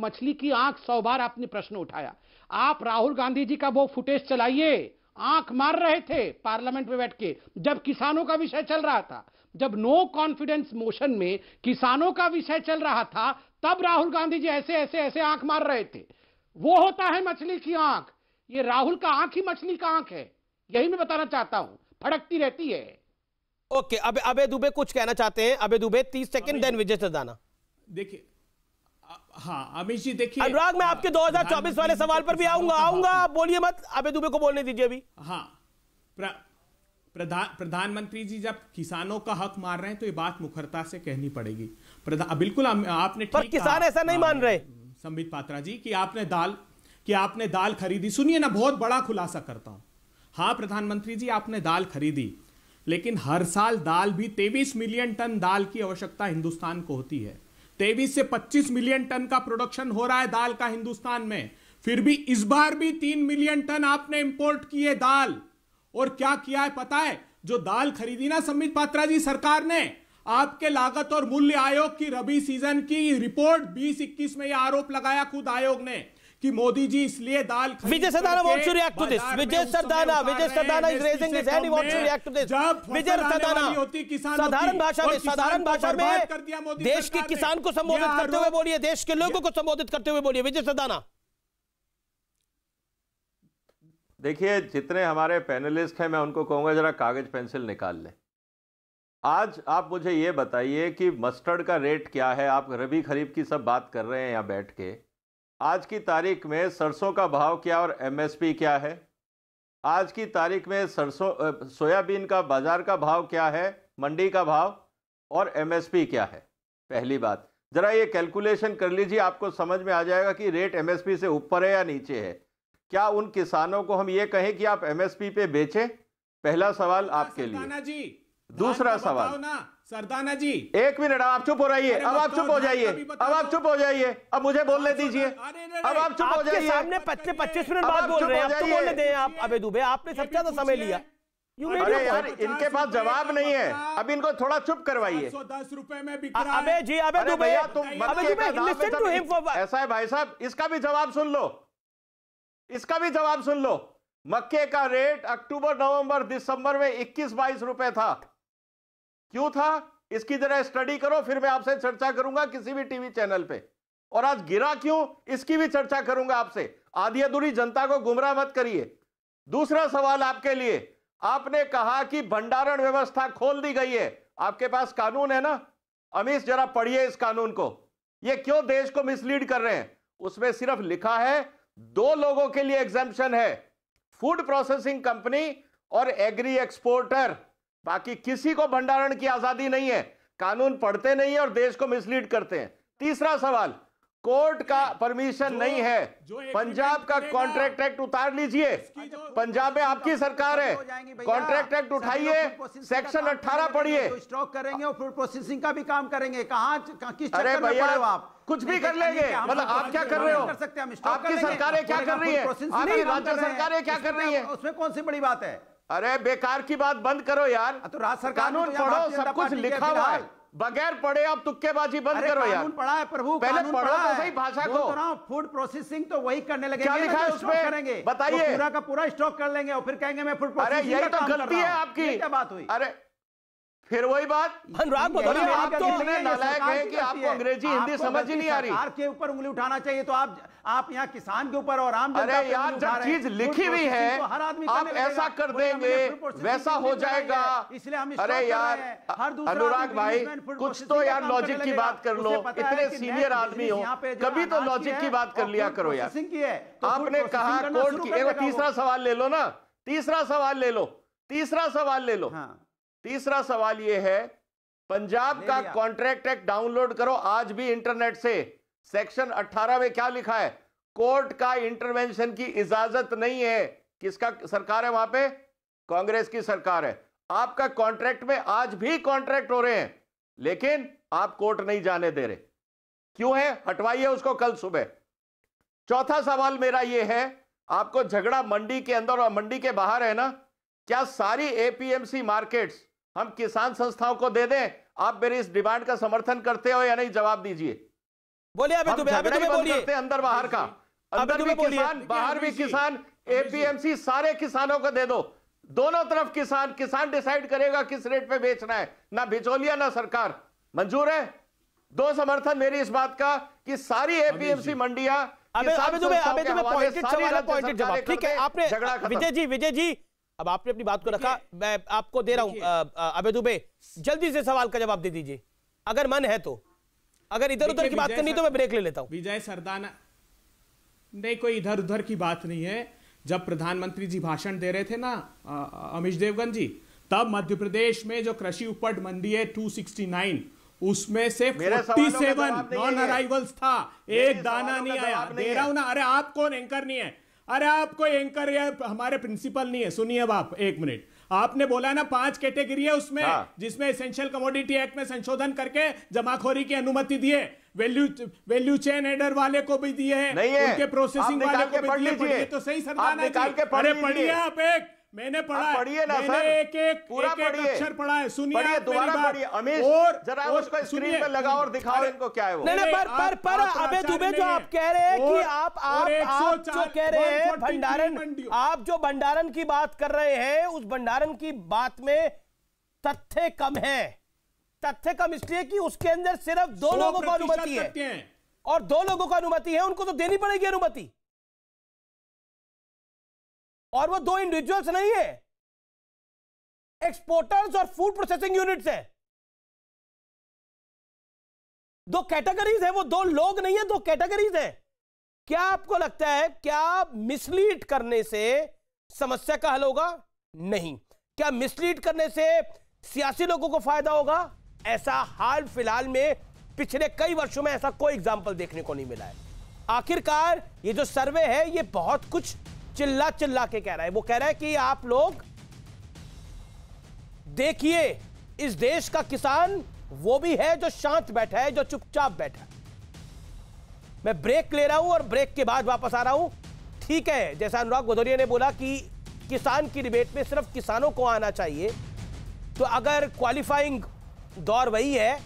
Speaker 7: 100 बार आपने प्रश्न उठाया। आप राहुल गांधी जी का वो फुटेज चलाइए, आंख मार रहे थे पार्लियामेंट में बैठ के, जब किसानों का विषय चल रहा था, जब नो कॉन्फिडेंस मोशन में किसानों का विषय चल रहा था, तब राहुल गांधी जी ऐसे आंख मार रहे थे। वो होता है मछली की आंख। ये राहुल का आंख ही मछली का आंख है, यही मैं बताना चाहता हूं, फड़कती रहती है।
Speaker 1: ओके, अबे दुबे कुछ कहना चाहते हैं। अबे दुबे 30 सेकंड, देन विजय सरदाना।
Speaker 8: देखिए, हाँ अमीश जी देखिए,
Speaker 1: अनुराग मैं आपके 2024 वाले सवाल पर भी आऊंगा, बोलिए मत, अबे दुबे को बोलने दीजिए अभी।
Speaker 8: हाँ, प्रधानमंत्री जी जब किसानों का हक मार रहे हैं तो ये बात मुखरता से कहनी पड़ेगी। बिल्कुल आपने ठीक कहा,
Speaker 1: किसान ऐसा नहीं मान रहे
Speaker 8: संबित पात्रा जी कि आपने दाल खरीदी। सुनिए ना, बहुत बड़ा खुलासा करता हूं। हाँ प्रधानमंत्री जी, आपने दाल खरीदी, लेकिन हर साल दाल भी 23 मिलियन टन दाल की आवश्यकता हिंदुस्तान को होती है। 23 से 25 मिलियन टन का प्रोडक्शन हो रहा है दाल का हिंदुस्तान में, फिर भी इस बार भी 3 मिलियन टन आपने इंपोर्ट किए दाल। और क्या किया है पता है? जो दाल खरीदी ना संबित पात्रा जी सरकार ने, आपके लागत और मूल्य आयोग की रबी सीजन की रिपोर्ट 2021 में यह आरोप लगाया खुद आयोग ने कि मोदी जी इसलिए दाल
Speaker 1: विजय Sardana wants to react to this. Vijay Sardana is raising his hand, he wants to react to this. विजय सरदाना साधारण भाषा में देश के किसान को संबोधित करते हुए बोलिए, देश के लोगों को संबोधित करते हुए बोलिए विजय सरदाना।
Speaker 5: देखिए, जितने हमारे पैनलिस्ट हैं मैं उनको कहूंगा जरा कागज पेंसिल निकाल लें। आज आप मुझे ये बताइए कि मस्टर्ड का रेट क्या है। आप रबी खरीफ की सब बात कर रहे हैं यहाँ बैठ के। आज की तारीख में सरसों का भाव क्या और एमएसपी क्या है? आज की तारीख में सोयाबीन का बाजार का भाव क्या है, मंडी का भाव, और एमएसपी क्या है? पहली बात, जरा ये कैलकुलेशन कर लीजिए, आपको समझ में आ जाएगा कि रेट एमएसपी से ऊपर है या नीचे है। क्या उन किसानों को हम ये कहें कि आप एमएसपी पे बेचें? पहला सवाल आपके लिए। दूसरा सवाल,
Speaker 8: सरदाना जी
Speaker 5: एक मिनट, आप चुप हो रहिए। अब आप चुप हो जाइए, अब आप चुप हो जाइए, अब मुझे बोलने दीजिए। अब आप चुप हो जाइए।
Speaker 1: सामने 25 मिनट बाद बोल रहे हैं, आप तो बोलने दें। आप अबे दुबे, आपने सबसे ज्यादा समय लिया।
Speaker 5: अरे यार, इनके पास जवाब नहीं है, अब इनको थोड़ा चुप करवाइए।
Speaker 8: 110 रुपए में बिक रहा है।
Speaker 1: अबे जी, अबे दुबे,
Speaker 5: ऐसा है भाई साहब, इसका भी जवाब सुन लो, इसका भी जवाब सुन लो। मक्के का रेट अक्टूबर, नवंबर, दिसंबर में 21-22 रुपए था। क्यों था? इसकी जरा स्टडी करो, फिर मैं आपसे चर्चा करूंगा किसी भी टीवी चैनल पे। और आज गिरा क्यों, इसकी भी चर्चा करूंगा आपसे। आधी अधूरी जनता को गुमराह मत करिए। दूसरा सवाल आपके लिए, आपने कहा कि भंडारण व्यवस्था खोल दी गई है। आपके पास कानून है ना? अमीश जरा पढ़िए इस कानून को। ये क्यों देश को मिसलीड कर रहे हैं? उसमें सिर्फ लिखा है 2 लोगों के लिए एग्जेम्पशन है, फूड प्रोसेसिंग कंपनी और एग्री एक्सपोर्टर। बाकी किसी को भंडारण की आजादी नहीं है। कानून पढ़ते नहीं है और देश को मिसलीड करते हैं। तीसरा सवाल, कोर्ट का परमिशन नहीं है। पंजाब का कॉन्ट्रैक्ट एक्ट उतार लीजिए, पंजाब में आपकी सरकार है, कॉन्ट्रैक्ट एक्ट उठाइए, सेक्शन 18 पढ़िए।
Speaker 6: स्टॉक करेंगे और फूड प्रोसेसिंग का भी काम करेंगे। किस
Speaker 5: अरे भैया,
Speaker 6: आप
Speaker 5: कुछ भी कर लेंगे। मतलब आप क्या कर रहे हो? आपकी सरकारें क्या कर रही है? आपकी राज्य सरकारें क्या कर रही है?
Speaker 6: उसमें कौन सी बड़ी बात है?
Speaker 5: अरे बेकार की बात बंद करो यार।
Speaker 6: तो राज्य सरकार
Speaker 5: कानून पढ़ो, सब कुछ लिखा हुआ है। बगैर पढ़े आप तुक्केबाजी बंद करो यार।
Speaker 6: कानून पढ़ा है प्रभु,
Speaker 5: पहले पढ़ो तो सही भाषा को।
Speaker 6: फूड प्रोसेसिंग तो वही करने लगेंगे।
Speaker 5: क्या लिखा है उसमें?
Speaker 6: करेंगे,
Speaker 5: बताइए।
Speaker 6: पूरा का पूरा स्टॉक कर लेंगे और फिर कहेंगे मैं फूड प्रोसेसिंग।
Speaker 5: अरे यही तो गलती है आपकी।
Speaker 6: क्या बात हुई?
Speaker 5: अरे फिर वही बात।
Speaker 1: अनुराग,
Speaker 5: आप तो इतने नालायक हैं कि आपको अंग्रेजी हिंदी समझ ही नहीं आ रही।
Speaker 6: सरकार के ऊपर उंगली उठाना चाहिए, तो आप यहाँ किसान के ऊपर और आम जनता
Speaker 5: अरे यार, जब चीज लिखी हुई है आप ऐसा कर देंगे वैसा हो जाएगा।
Speaker 6: इसलिए हम
Speaker 5: अरे यार अनुराग भाई, कुछ तो यार लॉजिक की बात कर लो। इतने सीनियर आदमी हो, कभी तो लॉजिक की बात कर लिया करो यार। आपने कहा कोर्ट की। तीसरा सवाल ले लो ना, तीसरा सवाल ले लो, तीसरा सवाल ले लो। तीसरा सवाल यह है, पंजाब का कॉन्ट्रैक्ट एक्ट डाउनलोड करो आज भी इंटरनेट से। सेक्शन 18 में क्या लिखा है? कोर्ट का इंटरवेंशन की इजाजत नहीं है। किसका सरकार है वहां पे? कांग्रेस की सरकार है। आपका कॉन्ट्रैक्ट में आज भी कॉन्ट्रैक्ट हो रहे हैं, लेकिन आप कोर्ट नहीं जाने दे रहे। क्यों है? हटवाइए उसको कल सुबह। चौथा सवाल मेरा यह है, आपको झगड़ा मंडी के अंदर और मंडी के बाहर है ना? क्या सारी एपीएमसी मार्केट्स हम किसान संस्थाओं को दे दें? आप मेरी इस डिमांड का समर्थन करते हो या नहीं? जवाब दीजिए।
Speaker 1: बोलिए अबे दुबे, बोलिए।
Speaker 5: अंदर बाहर का, अंदर भी किसान बाहर भी किसान, एपीएमसी सारे किसानों को दे दो। दोनों तरफ किसान, किसान डिसाइड करेगा किस रेट पे बेचना है, ना बिचौलिया ना सरकार। मंजूर है? दो समर्थन मेरी इस बात का कि सारी एपीएमसी मंडियां
Speaker 1: पॉइंटेड जवाब। ठीक है, आपने विजय जी अब आपने अपनी बात को रखा, मैं आपको दे रहा हूं अभय दुबे, जल्दी से सवाल का जवाब दे दीजिए अगर मन है तो। अगर इधर उधर की बात करनी तो मैं ब्रेक ले लेता हूं।
Speaker 8: विजय सरदाना, नहीं कोई इधर उधर की बात नहीं है। जब प्रधानमंत्री जी भाषण दे रहे थे ना अमीश देवगन जी, तब मध्य प्रदेश में जो कृषि उपज मंडी है 269, उसमें से 47 नॉन अराइवल्स था, एक दाना नहीं आया। दे रहा हूं ना। अरे आप कौन एंकर नहीं है? अरे आप कोई एंकर या हमारे प्रिंसिपल नहीं है। सुनिए अब आप एक मिनट, आपने बोला ना 5 कैटेगरी है उसमें, जिसमें एसेंशियल कमोडिटी एक्ट में संशोधन करके जमाखोरी की अनुमति दिए, वैल्यू चेन एडर वाले को भी दिए है, उनके प्रोसेसिंग वाले को भी दिए। पढ़िए तो सही सरदाना जी, अरे पढ़िए आप। एक मैंने पढ़ा है,
Speaker 5: पढ़िए ना
Speaker 8: मैंने
Speaker 5: सर,
Speaker 8: एक अक्षर पढ़ा है। सुनिए आप
Speaker 5: दोबारा पढ़िए अमीश, जरा उसको स्क्रीन पे लगाओ और दिखाओ इनको क्या है वो।
Speaker 1: नहीं पर अबे दुबे जो आप कह रहे हैं कि आप जो कह रहे हैं भंडारण, आप जो भंडारण की बात कर रहे हैं, उस भंडारण की बात में तथ्य कम है। तथ्य कम इसलिए कि उसके अंदर सिर्फ 2 लोगों को अनुमति है, और 2 लोगों को अनुमति है, उनको तो देनी पड़ेगी अनुमति, और वो 2 इंडिविजुअल्स नहीं है, एक्सपोर्टर्स और फूड प्रोसेसिंग यूनिट्स है। 2 कैटेगरीज है, वो 2 लोग नहीं है, 2 कैटेगरीज है। क्या आपको लगता है क्या मिसलीड करने से समस्या का हल होगा? नहीं। क्या मिसलीड करने से सियासी लोगों को फायदा होगा? ऐसा हाल फिलहाल में पिछले कई वर्षों में ऐसा कोई एग्जाम्पल देखने को नहीं मिला है। आखिरकार ये जो सर्वे है ये बहुत कुछ चिल्ला चिल्ला के कह रहा है। वो कह रहा है कि आप लोग देखिए, इस देश का किसान वो भी है जो शांत बैठा है, जो चुपचाप बैठा है। मैं ब्रेक ले रहा हूं और ब्रेक के बाद वापस आ रहा हूं। ठीक है, जैसा अनुराग भदौरिया ने बोला कि किसान की डिबेट में सिर्फ किसानों को आना चाहिए, तो अगर क्वालिफाइंग दौर वही है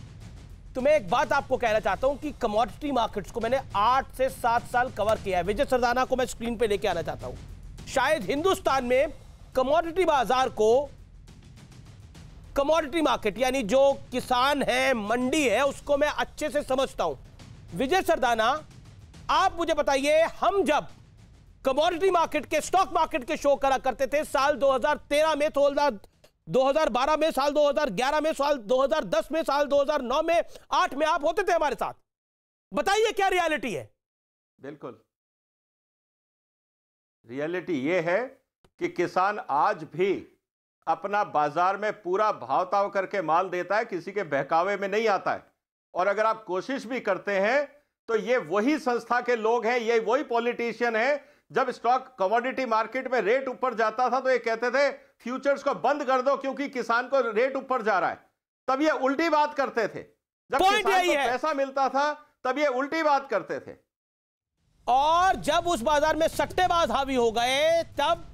Speaker 1: तो मैं एक बात आपको कहना चाहता हूं कि कमोडिटी मार्केट्स को मैंने 8 से 7 साल कवर किया है। विजय सरदाना को मैं स्क्रीन पे लेके आना चाहता हूं। शायद हिंदुस्तान में कमोडिटी बाजार को, कमोडिटी मार्केट यानी जो किसान है, मंडी है, उसको मैं अच्छे से समझता हूं। विजय सरदाना, आप मुझे बताइए, हम जब कमोडिटी मार्केट के, स्टॉक मार्केट के शो करा करते थे साल 2013 में, 2012 में, साल 2011 में, साल 2010 में, साल 2009 में, 8 में आप होते थे हमारे साथ। बताइए क्या रियलिटी है?
Speaker 5: बिल्कुल रियलिटी ये है कि किसान आज भी अपना बाजार में पूरा भाव ताव करके माल देता है, किसी के बहकावे में नहीं आता है। और अगर आप कोशिश भी करते हैं तो ये वही संस्था के लोग हैं, ये वही पॉलिटिशियन है। जब स्टॉक कमोडिटी मार्केट में रेट ऊपर जाता था तो ये कहते थे फ्यूचर्स को बंद कर दो क्योंकि किसान को रेट ऊपर जा रहा है। तब ये उल्टी बात करते थे। जब किसान को पैसा मिलता था तब ये उल्टी बात करते थे।
Speaker 1: और जब उस बाजार में सट्टेबाज हावी हो गए तब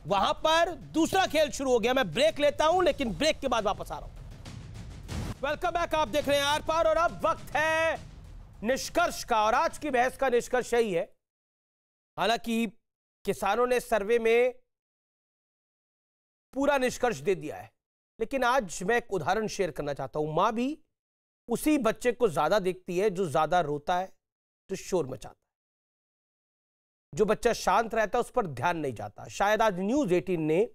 Speaker 1: वहां पर दूसरा खेल शुरू हो गया। मैं ब्रेक लेता हूं, लेकिन ब्रेक के बाद वापस आ रहा हूं। वेलकम बैक, आप देख रहे हैं आर पार, और अब वक्त है निष्कर्ष का। और आज की बहस का निष्कर्ष यही है, हालांकि किसानों ने सर्वे में पूरा निष्कर्ष दे दिया है, लेकिन आज मैं एक उदाहरण शेयर करना चाहता हूं। मां भी उसी बच्चे को ज्यादा देखती है जो ज्यादा रोता है, जो शोर मचाता है। जो बच्चा शांत रहता है उस पर ध्यान नहीं जाता। शायद आज न्यूज़ 18 ने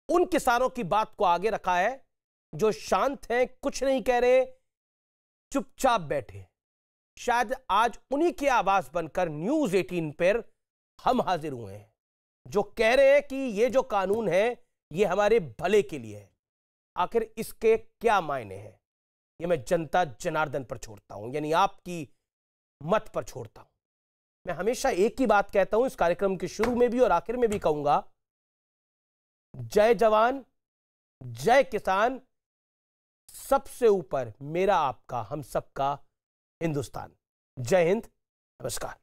Speaker 1: उन किसानों की बात को आगे रखा है जो शांत हैं, कुछ नहीं कह रहे, चुपचाप बैठे। शायद आज उन्हीं की आवाज बनकर न्यूज़ 18 पर हम हाजिर हुए हैं, जो कह रहे हैं कि ये जो कानून है ये हमारे भले के लिए है। आखिर इसके क्या मायने हैं, ये मैं जनता जनार्दन पर छोड़ता हूं, यानी आपकी मत पर छोड़ता हूं। मैं हमेशा एक ही बात कहता हूं, इस कार्यक्रम के शुरू में भी और आखिर में भी कहूंगा, जय जवान, जय किसान, सबसे ऊपर मेरा, आपका, हम सबका हिंदुस्तान। जय हिंद, नमस्कार।